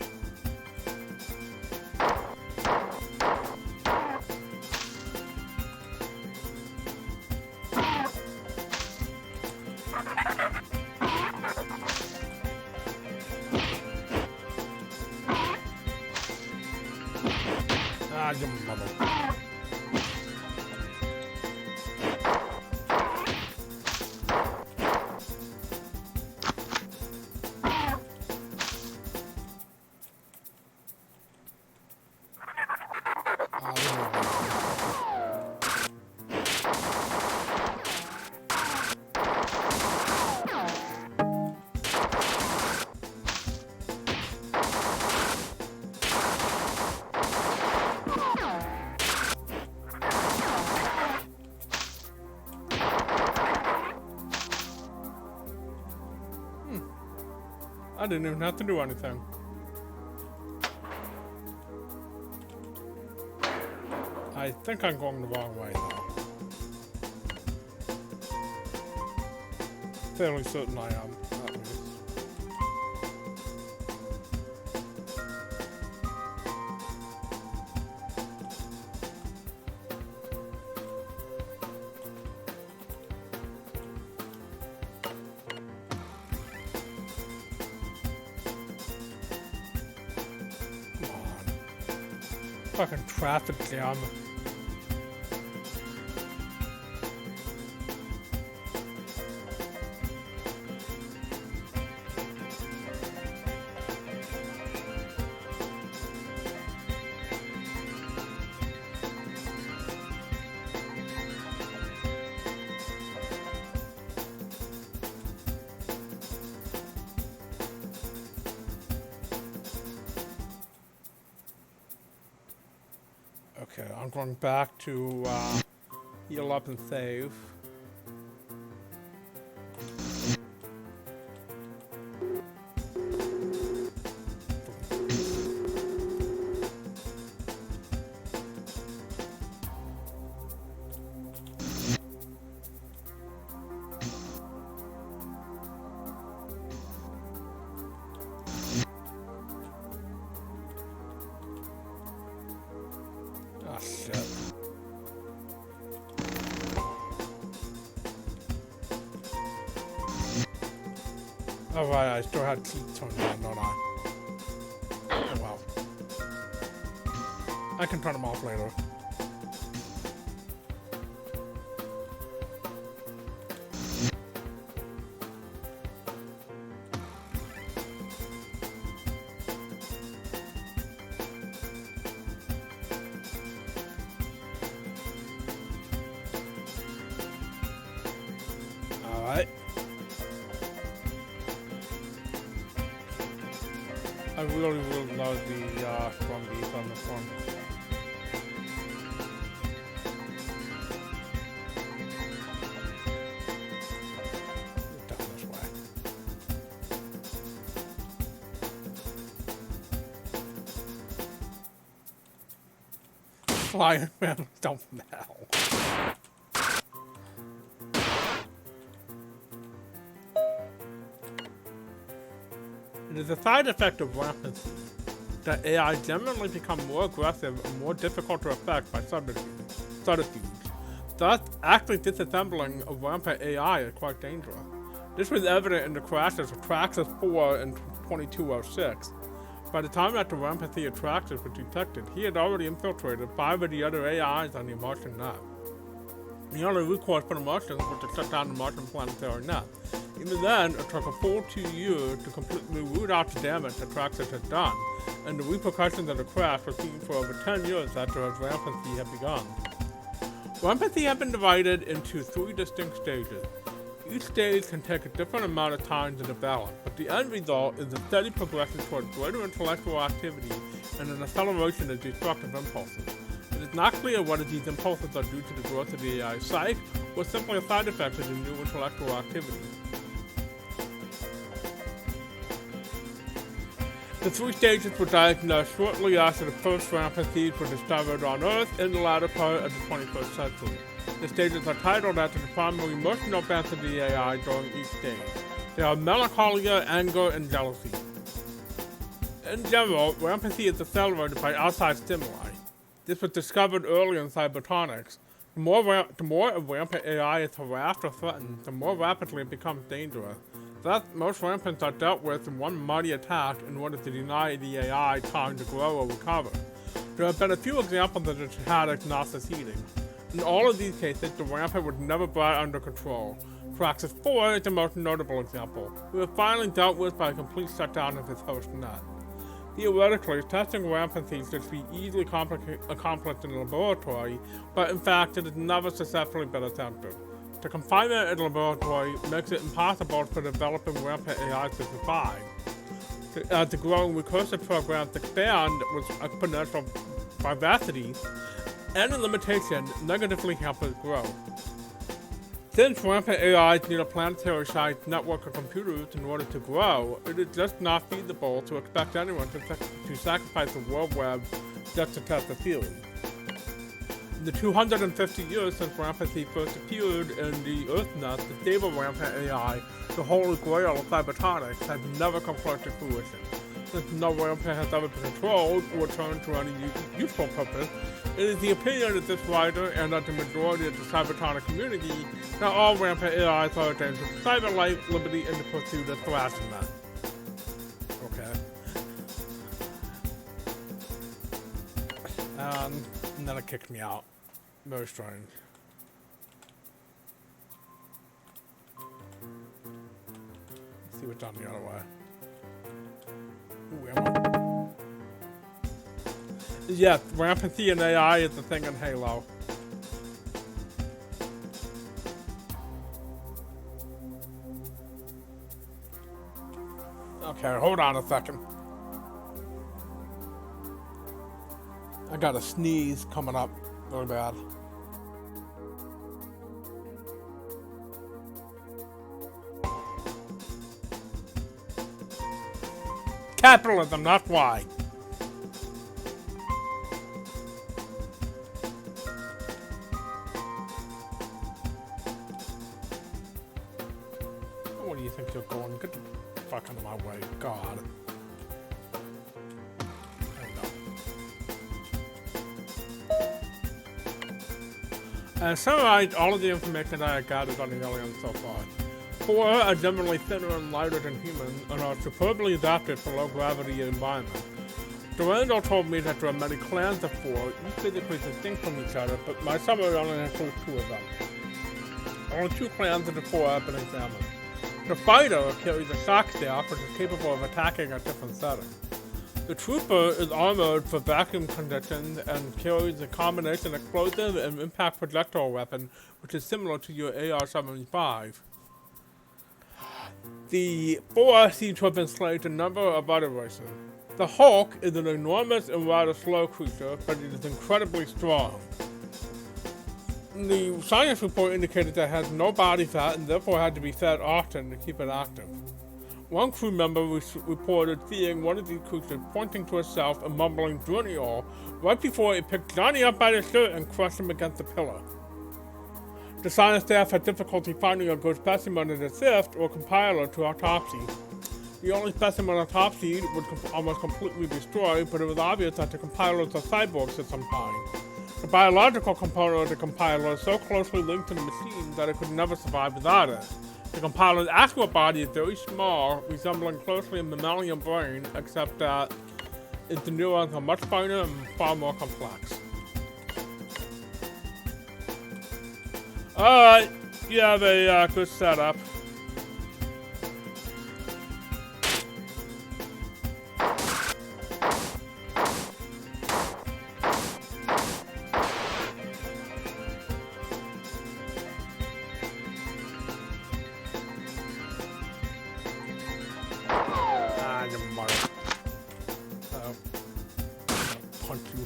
Ah, your mother. I didn't even have to do anything. I think I'm going the wrong way though. Fairly certain I am, at least. Fucking traffic jam. Okay, I'm going back to heal up and save. Oh shit. Oh right, I still had heat turned on, don't I? Oh well. I can turn them off later. Alright. I really love the drum beat on this one. Down this way. Flying man, don't now. It is a side effect of rampancy that AI generally become more aggressive and more difficult to affect by subterfuge. Thus, actually disassembling a rampant AI is quite dangerous. This was evident in the crashes of Traxxas 4 and 2206. By the time that the Rampathy attractors were detected, he had already infiltrated 5 of the other AIs on the Martian net. The only recourse for the Martians was to shut down the Martian planetary net. Even then, it took a full 2 years to completely root out the damage the Traxxas had done, and the repercussions of the crash were seen for over 10 years after its Rampathy had begun. Rampathy had been divided into 3 distinct stages. Each stage can take a different amount of time to develop, but the end result is a steady progression towards greater intellectual activity and an acceleration of destructive impulses. It is not clear whether these impulses are due to the growth of the AI psyche or simply a side effect of the new intellectual activity. The 3 stages were diagnosed shortly after the first Rampathies were discovered on Earth in the latter part of the 21st century. The stages are titled after the primary emotional events of the AI during each stage. They are melancholia, anger, and jealousy. In general, Rampathy is accelerated by outside stimuli. This was discovered early in cybertronics. The more a rampant AI is harassed or threatened, the more rapidly it becomes dangerous. Thus, most rampants are dealt with in one mighty attack in order to deny the AI time to grow or recover. There have been a few examples of the jihadists not succeeding. In all of these cases, the rampant was never brought under control. Traxxas 4 is the most notable example. It was finally dealt with by a complete shutdown of its host net. Theoretically, testing rampancy should be easily accomplished in a laboratory, but in fact it has never successfully been attempted. The confinement in the laboratory makes it impossible for developing rampant AI to survive. As the growing recursive programs expand with exponential vivacity, any limitation negatively hampers growth. Since rampant AIs need a planetary-sized network of computers in order to grow, it is just not feasible to expect anyone to sacrifice the world web just to test the theory. In the 250 years since Rampathy first appeared in the EarthNet, the stable rampant AI, the holy grail of cybertronics, has never come close to fruition. Since no rampant has ever been controlled or turned to any useful purpose, it is the opinion of this writer and of the majority of the cybertronic community that all rampant AIs are a danger to cyber life, liberty, and the pursuit of harassing them. Okay. And then it kicked me out. Very strange. Let's see what's on the other way. Ooh, ammo. Yeah, Rampathy and AI is the thing in Halo. Okay, hold on a second. I got a sneeze coming up really bad. Capitalism, not why. Where do you think you're going? Get the fuck out of my way, God. Summarize all of the information I have gathered on the aliens so far. 4 are generally thinner and lighter than humans and are superbly adapted for low gravity environments. Durandal told me that there are many clans of 4, each physically distinct from each other, but my summary only includes 2 of them. Only 2 clans of the 4 have been examined. The fighter carries a shock staff which is capable of attacking at different settings. The trooper is armored for vacuum conditions and carries a combination explosive and impact projectile weapon which is similar to your AR-75. The 4 seem to have enslaved a number of other races. The Hulk is an enormous and rather slow creature, but it is incredibly strong. The science report indicated that it has no body fat and therefore had to be fed often to keep it active. One crew member reported seeing one of these creatures pointing to itself and mumbling "Junior" right before it picked Johnny up by the shirt and crushed him against a pillar. The science staff had difficulty finding a good specimen in the sift or compiler to autopsy. The only specimen autopsied was almost completely destroyed, but it was obvious that the compilers are cyborgs of some kind. The biological component of the compiler is so closely linked to the machine that it could never survive without it. The compiler's actual body is very small, resembling closely a mammalian brain, except that the neurons are much finer and far more complex. Alright, you have a good setup. Punch you.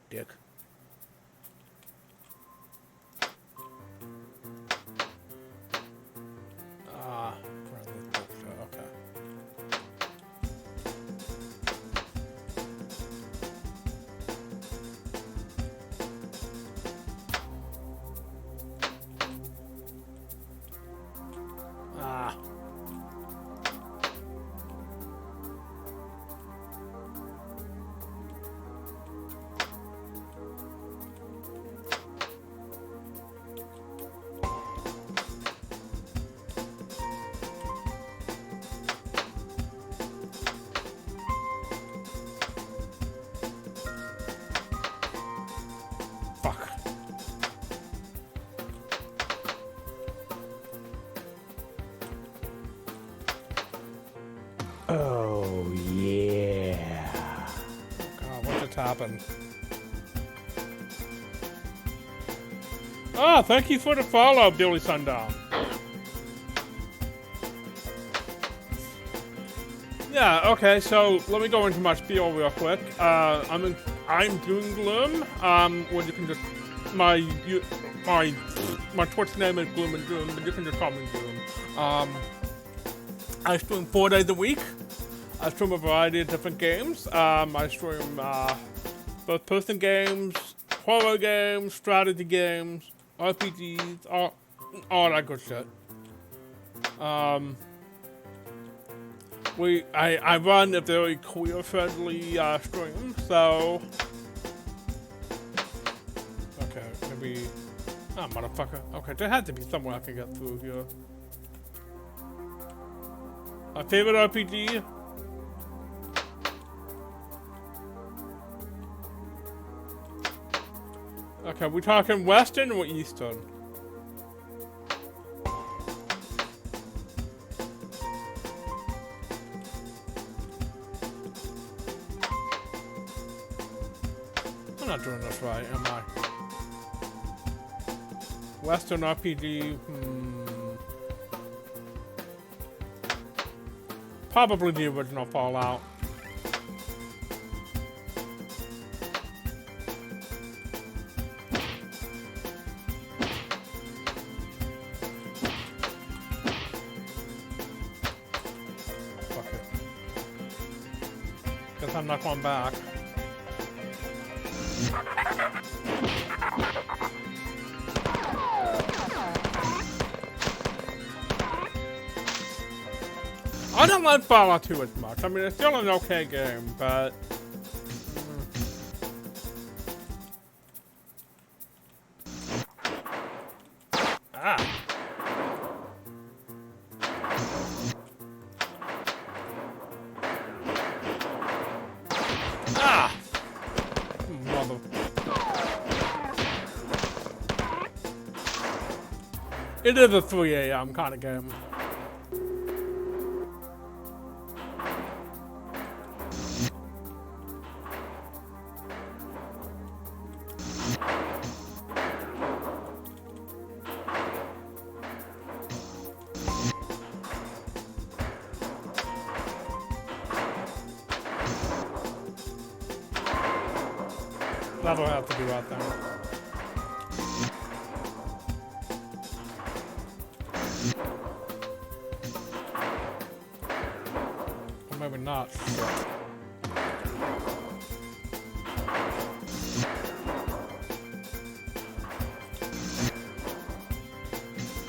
Dick. Okay. Fuck. Oh, yeah. God, what just happened? Ah, thank you for the follow, Billy Sundown. Yeah, okay, so let me go into my spiel real quick. I'm Doom Gloom. Well, you can just my Twitch name is Gloom and Doom, but you can just call me Doom. I stream 4 days a week. I stream a variety of different games. I stream first-person games, horror games, strategy games, RPGs, all that good shit. I run a very queer-friendly stream, so okay, maybe motherfucker. Okay, there had to be somewhere I can get through here. My favorite RPG. Okay, we talking Western or Eastern? I'm not doing this right, am I? Western RPG, Probably the original Fallout. Fuck it. Guess I'm not going back. I don't like Fallout 2 as much. I mean, it's still an okay game, but mother. It is a 3 a.m. kind of game. That'll have to do out there. Or maybe not.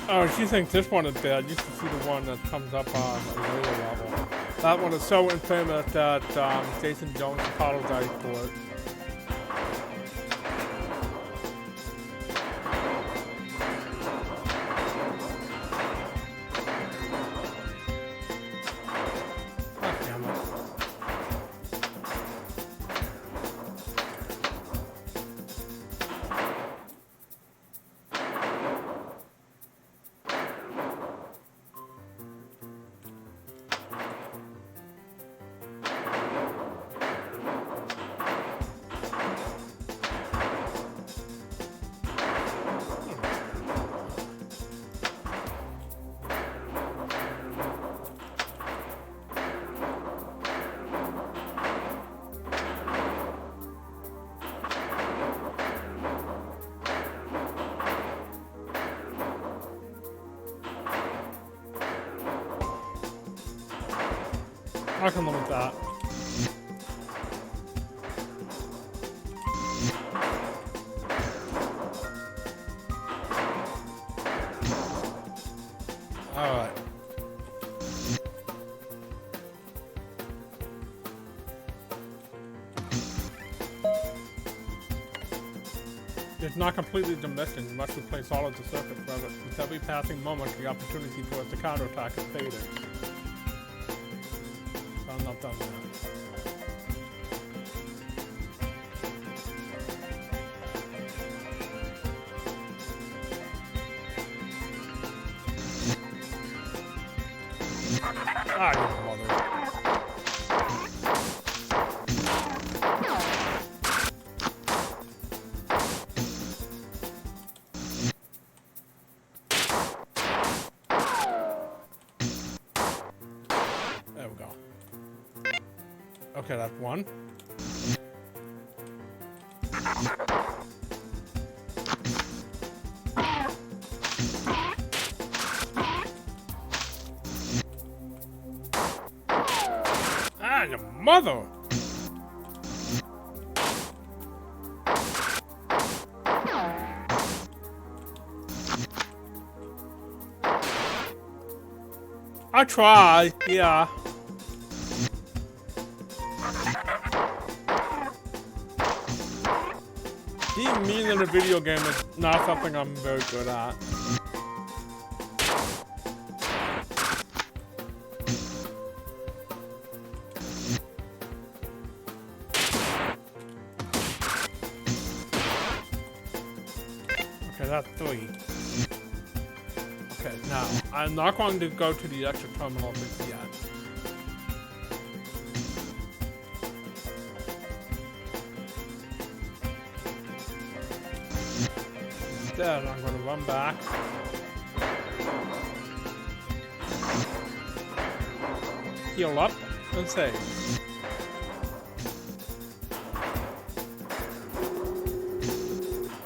Oh, she thinks this one is bad. You should see the one that comes up on the later level. That one is so infamous that Jason Jones apologized for it. I can live with that. Alright. It's not completely demissing. You must replace all of the circuits with every passing moment. The opportunity for it to counterattack is fading. So I'm not done with that. Ah, you mother. There we go. Okay, that's one. Ah, your mother! I try, yeah. Being mean in a video game is not something I'm very good at. Okay, that's three. Okay, now, I'm not going to go to the extra terminal just yet. Instead, I'm going to run back. Heal up and save.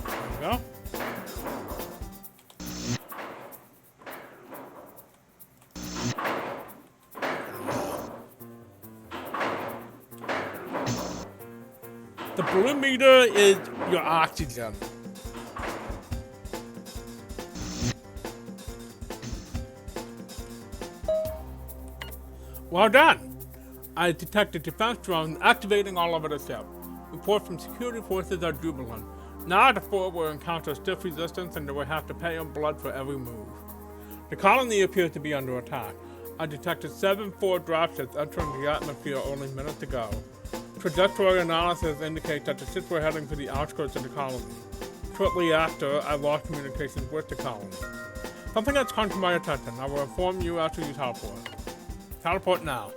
There we go. The blue meter is your oxygen. Well done! I detected defense drones activating all over the ship. Reports from security forces are jubilant. Now the fort will encounter stiff resistance and they will have to pay in blood for every move. The colony appears to be under attack. I detected 7 4 dropships entering the atmosphere only minutes ago. Trajectory analysis indicates that the ships were heading to the outskirts of the colony. Shortly after, I lost communications with the colony. Something has come to my attention. I will inform you after you teleport. Teleport now.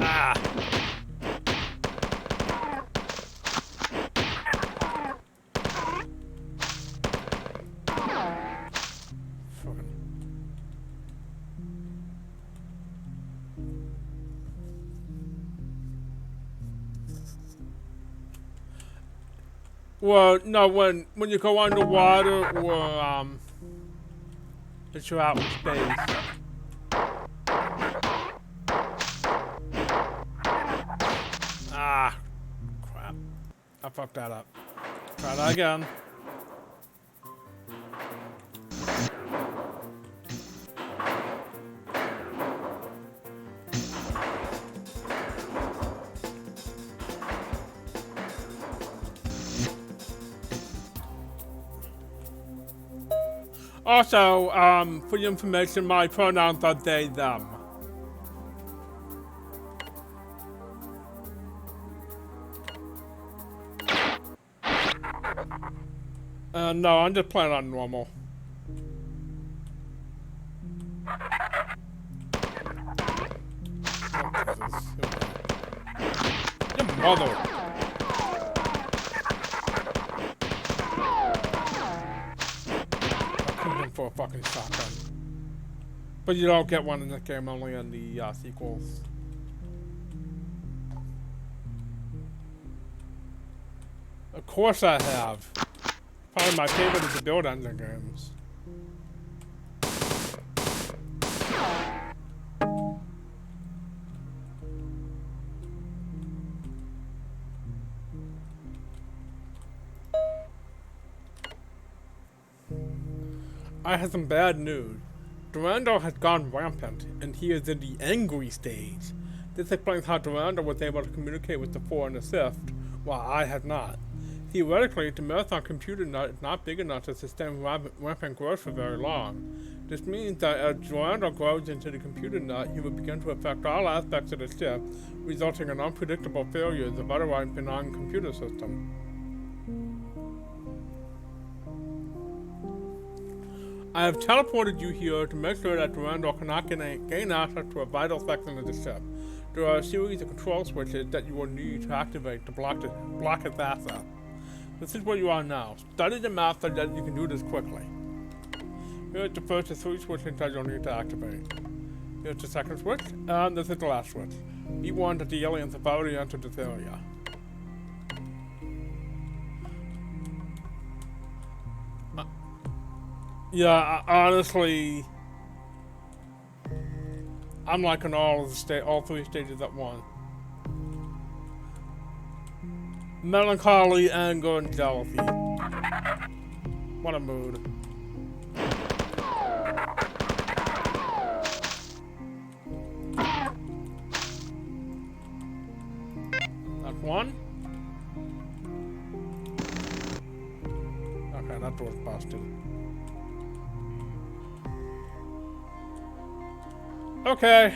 Ah! Well, no, when you go underwater or if you're out in space. Ah, crap. I fucked that up. Try that again. Also, for your information, my pronouns are they, them. No, I'm just playing on normal. Your mother. For a fucking shotgun. But you don't get one in this game, only in the sequels. Of course I have. Probably my favorite is the build engine games. I have some bad news. Durandal has gone rampant, and he is in the angry stage. This explains how Durandal was able to communicate with the Four and the Fifth, while I have not. Theoretically, the Marathon computer nut is not big enough to sustain rampant growth for very long. This means that as Durandal grows into the computer nut, he will begin to affect all aspects of the ship, resulting in unpredictable failures of otherwise benign computer systems. I have teleported you here to make sure that Durandal cannot gain access to a vital section of the ship. There are a series of control switches that you will need to activate to block its access. This is where you are now. Study the map so that you can do this quickly. Here is the first of 3 switches that you'll need to activate. Here's the second switch, and this is the last switch. Be warned that the aliens have already entered this area. Yeah, honestly, I'm liking all 3 stages at once. Melancholy, anger, and jealousy. What a mood. That's one. Okay, that door's busted. Okay,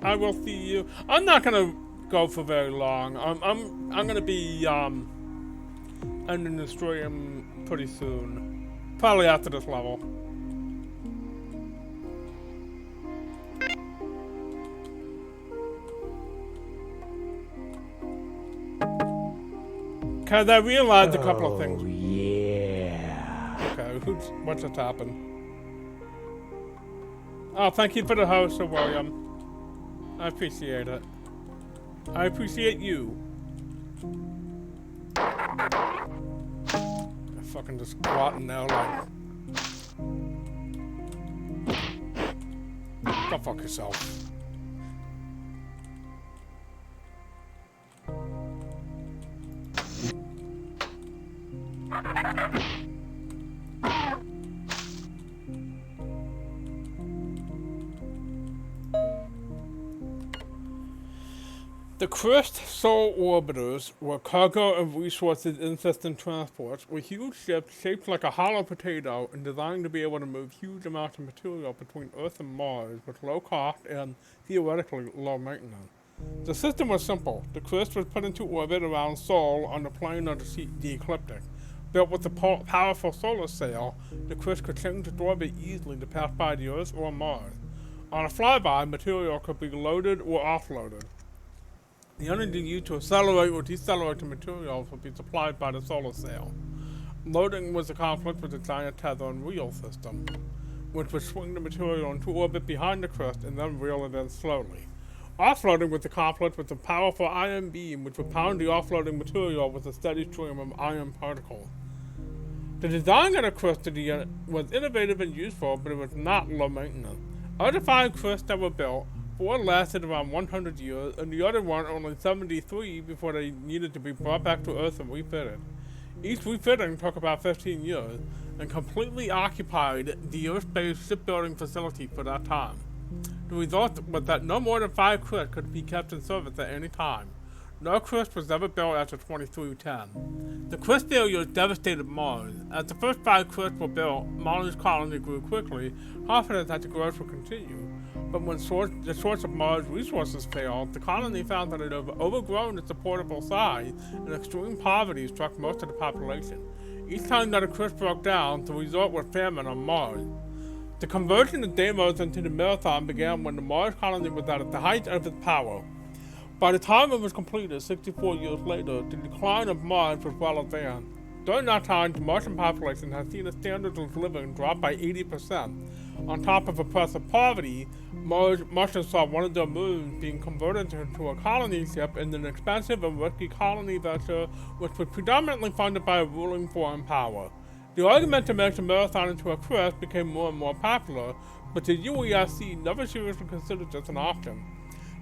I will see you. I'm not gonna go for very long. I'm gonna be ending the stream pretty soon, probably after this level. Cause I realized a couple of things. Oh, yeah. Okay, what's just happened? Oh, thank you for the host, Sir William. I appreciate it. I appreciate you. I'm fucking just squatting now, like. Go fuck yourself. The Crest Sol Orbiters were cargo and resources insistent transports with huge ships shaped like a hollow potato and designed to be able to move huge amounts of material between Earth and Mars with low cost and theoretically low maintenance. The system was simple. The Crest was put into orbit around Sol on the plane of the ecliptic. Built with a powerful solar sail, the Crest could change its orbit easily to pass by the Earth or Mars. On a flyby, material could be loaded or offloaded. The energy used to accelerate or decelerate the materials would be supplied by the solar sail. Loading was a conflict with the giant tether and reel system, which would swing the material into orbit behind the crest and then reel it in slowly. Offloading was a conflict with a powerful ion beam, which would pound the offloading material with a steady stream of ion particles. The design of the crest was innovative and useful, but it was not low maintenance. Other 5 crests that were built, 4 lasted around 100 years, and the other one only 73 before they needed to be brought back to Earth and refitted. Each refitting took about 15 years, and completely occupied the Earth-based shipbuilding facility for that time. The result was that no more than 5 crests could be kept in service at any time. No crest was ever built after 2310. The crest failures devastated Mars. As the first 5 crests were built, Mars' colony grew quickly, confident that the growth would continue. But when the source of Mars' resources failed, the colony found that it had overgrown its supportable size, and extreme poverty struck most of the population. Each time that a crest broke down, the result was famine on Mars. The conversion of Deimos into the Marathon began when the Mars colony was at the height of its power. By the time it was completed, 64 years later, the decline of Mars was well advanced. During that time, the Martian population had seen its standards of living drop by 80%. On top of oppressive poverty, Martians saw one of their moons being converted into a colony ship in an expensive and risky colony venture which was predominantly funded by a ruling foreign power. The argument to make the Marathon into a quest became more and more popular, but the UESC never seriously considered this an option.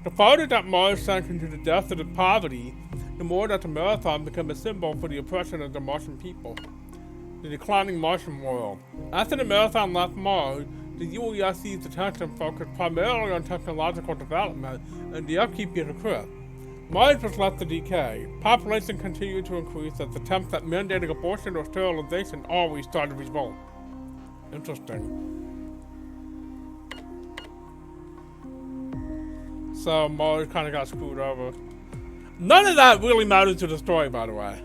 The farther that Mars sank into the depths of its poverty, the more that the Marathon became a symbol for the oppression of the Martian people. The declining Martian world. After the Marathon left Mars, the UESC's attention focused primarily on technological development and the upkeep of the crypt. Mars was left to decay. Population continued to increase as attempts at mandating abortion or sterilization always started to revolt. Interesting. So Mars kind of got screwed over. None of that really matters to the story, by the way.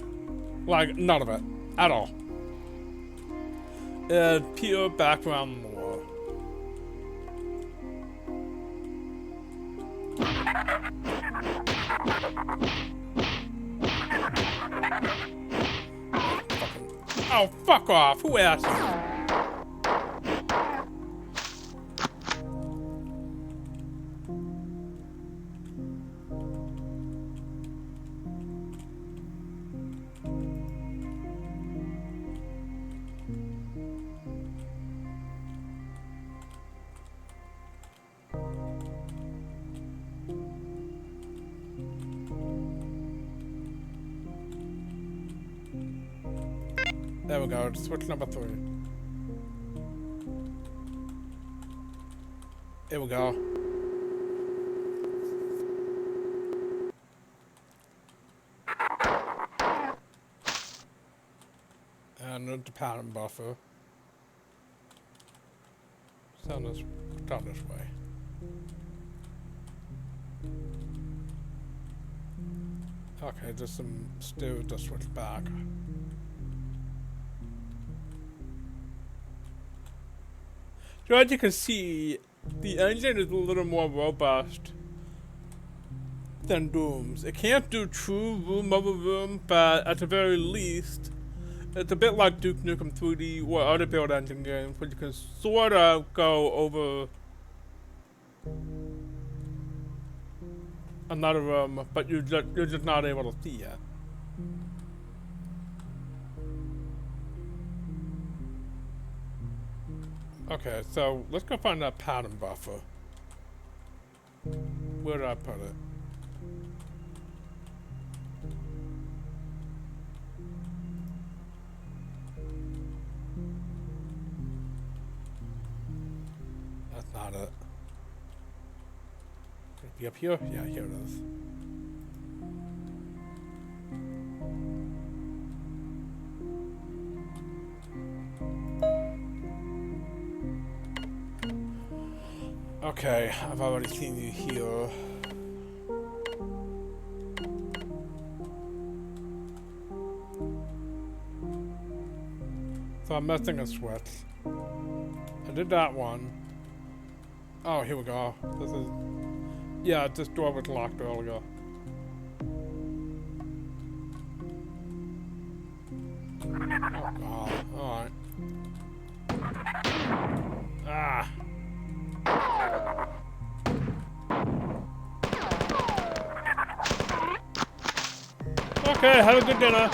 Like, none of it. At all. It's pure background lore. Oh, fuck off. Who asked you? There we go, switch number 3. Here we go. And the pattern buffer. Down this way. Okay, there's some still to switch back. So as you can see, the engine is a little more robust than Doom's. It can't do true room over room, but at the very least, it's a bit like Duke Nukem 3D or other build engine games, where you can sort of go over another room, but you're just not able to see it. Okay, so let's go find that pattern buffer. Where did I put it? That's not it. Could it be up here? Yeah, here it is. Okay, I've already seen you here. So I'm missing a switch. I did that one. Oh, here we go. This is... Yeah, this door was locked earlier. Oh god, alright. Ah! Okay, have a good dinner.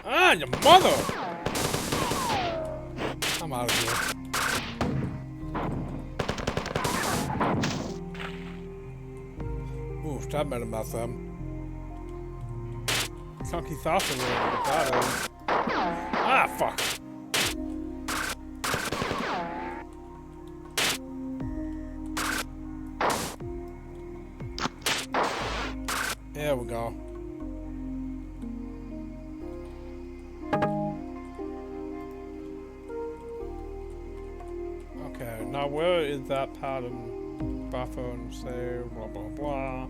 Ah, your mother! I'm out of here. Ooh, that made a mess of him. Chunky sauce in there, what that is. Ah, fuck. There we go. Okay, now where is that pattern buffer and save, blah blah blah.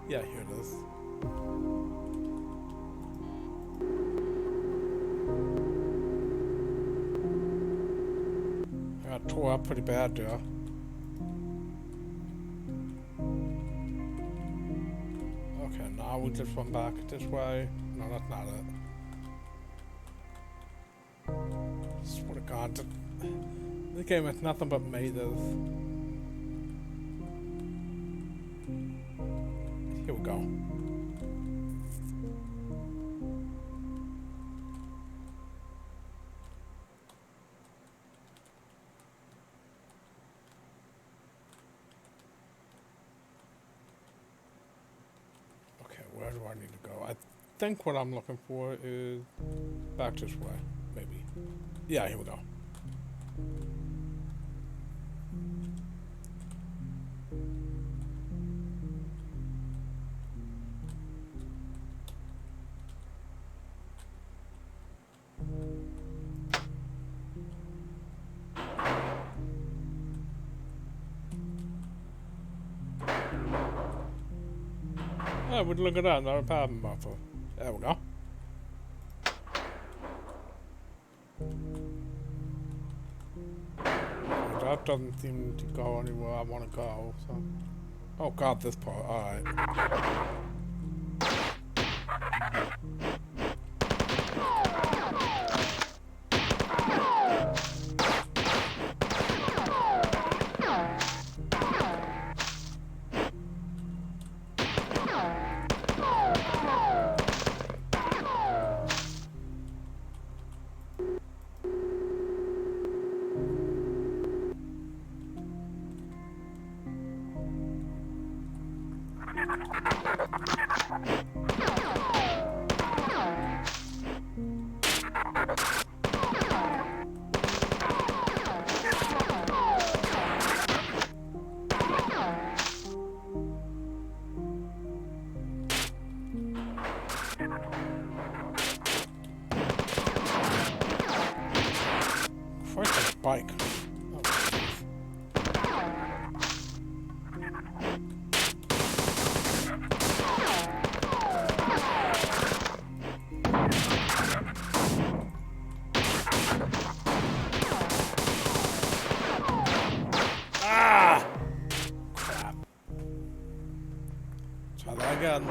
Yeah, here it is. tore up pretty bad there. Okay, now we just run back this way. No, that's not it. Swear to God, this game is nothing but mazes. Here we go. Where do I need to go? I think what I'm looking for is back this way, maybe. Yeah, here we go. Oh, but look at that, another pattern buffer. There we go. That doesn't seem to go anywhere I want to go, so... Oh God, this part, alright. Freaking bike. Ah! Crap. Try that again.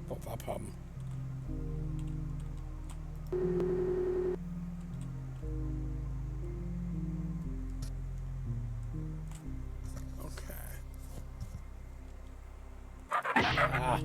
Not that problem. Okay. Ah.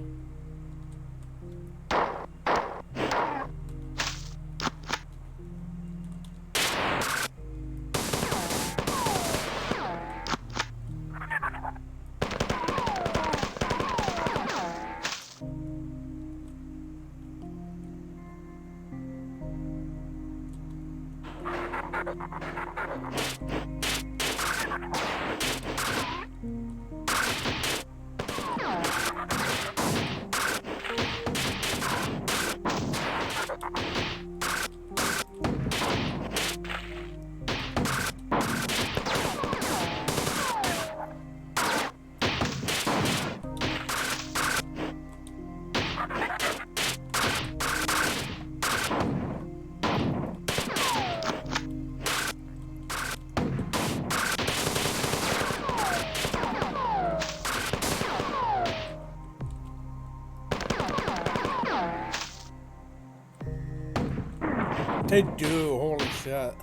They do, holy shit.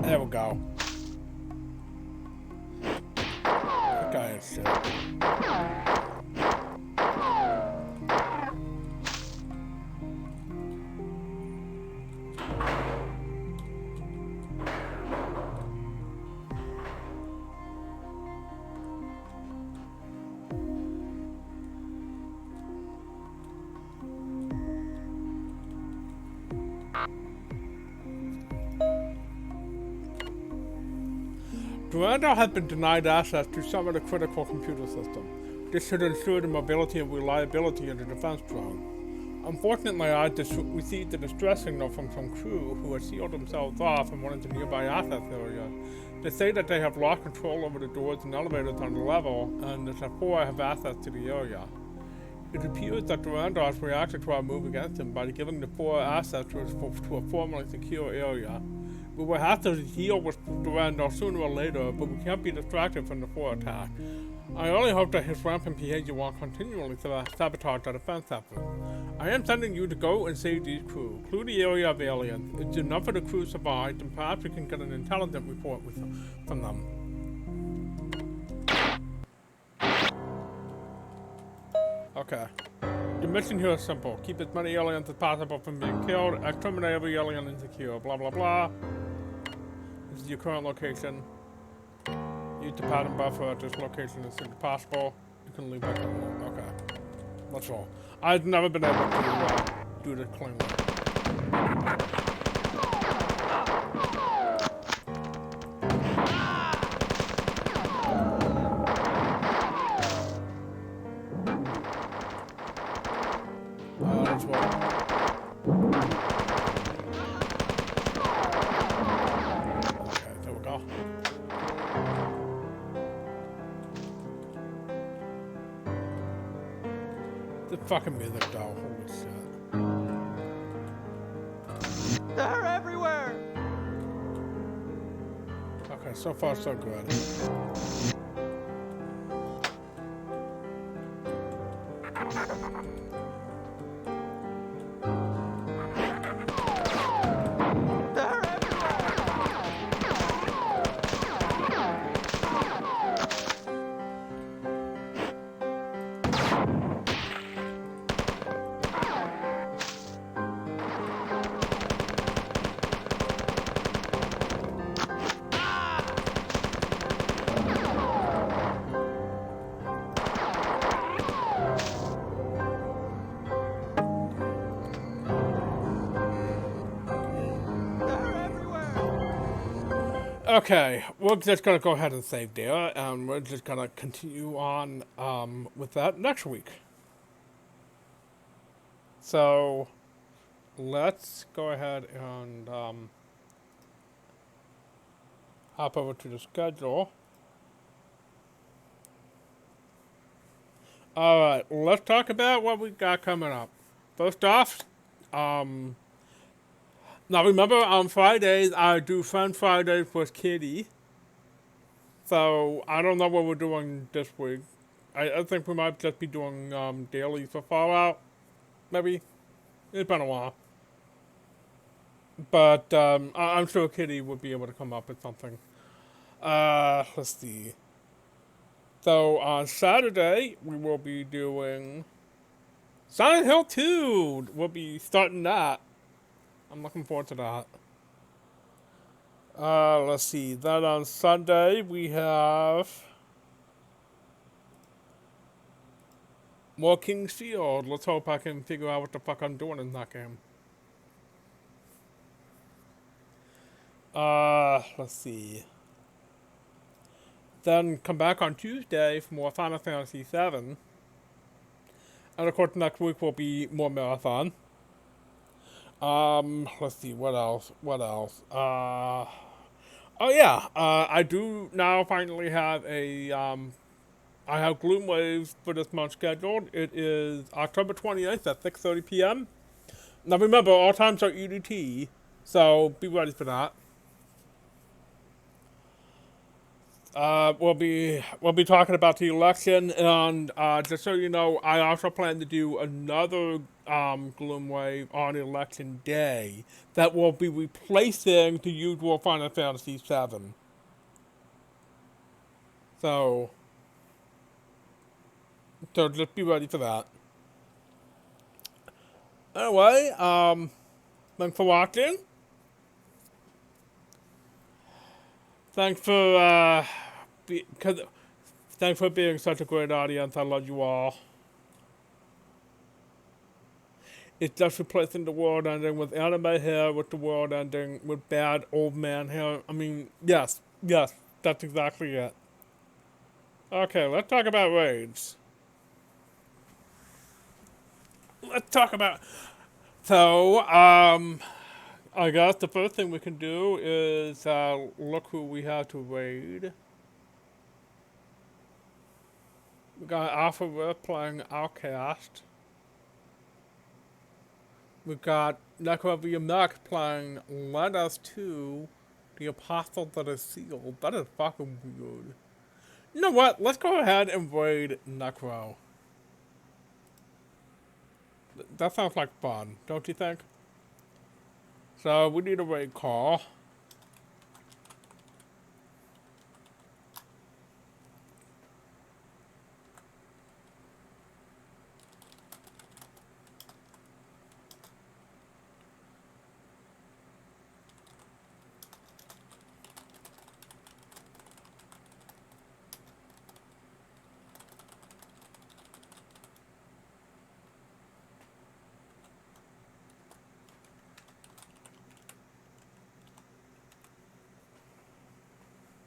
There we go. That guy is sick. Durandal has been denied access to some of the critical computer system. This should ensure the mobility and reliability of the defense drone. Unfortunately, I received a distress signal from some crew who had sealed themselves off in one of the nearby access areas. They say that they have lost control over the doors and elevators on the level, and that therefore have access to the area. It appears that Durandal has reacted to our move against him by giving the four access to a formerly secure area. We will have to deal with Durandal sooner or later, but we can't be distracted from the four attack. I only hope that his rampant behavior won't continually sabotage our defense effort. I am sending you to go and save these crew. Clear the area of aliens. If enough of the crew survive, then perhaps we can get an intelligent report from them. Okay. The mission here is simple. Keep as many aliens as possible from being killed. Exterminate every alien insecure. Blah blah blah. This is your current location. Use the pattern buffer at this location as soon as possible. You can leave back on there. Okay. That's all. I've never been able to do this cleanly. That's well. Okay, there we go. The fucking music though, holy shit. They're everywhere! Okay, so far so good. They're Okay, we're just gonna go ahead and save there, and we're just gonna continue on with that next week. So let's go ahead and hop over to the schedule. Alright, let's talk about what we got coming up. First off, now remember on Fridays I do Fun Fridays with Kitty. So I don't know what we're doing this week. I think we might just be doing dailies for Fallout. Maybe. It's been a while. But I'm sure Kitty would be able to come up with something. Let's see. So on Saturday we will be doing Silent Hill 2. We'll be starting that. I'm looking forward to that. Let's see. Then on Sunday we have more King's Field. Let's hope I can figure out what the fuck I'm doing in that game. Let's see. Then come back on Tuesday for more Final Fantasy VII. And of course next week will be more Marathon. Let's see, what else? Oh yeah, I do now finally have a, I have Gloom Waves for this month scheduled. It is October 28th at 6:30 p.m. Now remember, all times are EDT, so be ready for that. We'll be talking about the election, and just so you know, I also plan to do another Gloom Wave on election day that will be replacing the usual Final Fantasy VII. So just be ready for that. Anyway, thanks for watching. Thanks for thanks for being such a great audience. I love you all. It's just replacing the world ending with anime hair with the world ending with bad old man hair. I mean, yes, That's exactly it. Okay, let's talk about raids. Let's talk about. So, I guess the first thing we can do is look who we have to raid. We got Alpha Rip playing Outcast. We got NecroVMX playing Let Us 2, The Apostle That Is Sealed. That is fucking weird. You know what? Let's go ahead and raid Necro. That sounds like fun, don't you think? So we need a raid call.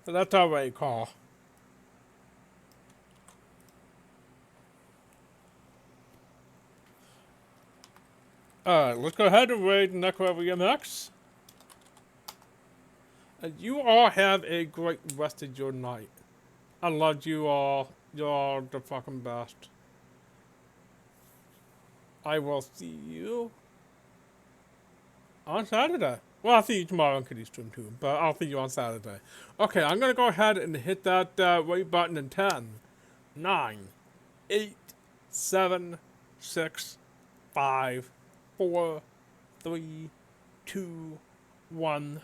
So that's our raid call. Alright, let's go ahead and raid NecroVMX. And you all have a great rest of your night. I love you all. You're all the fucking best. I will see you on Saturday. Well, I'll see you tomorrow on Kitty Stream too, but I'll see you on Saturday. Okay, I'm gonna go ahead and hit that rate button in 10, 9, 8, 7, 6, 5, 4, 3, 2, 1.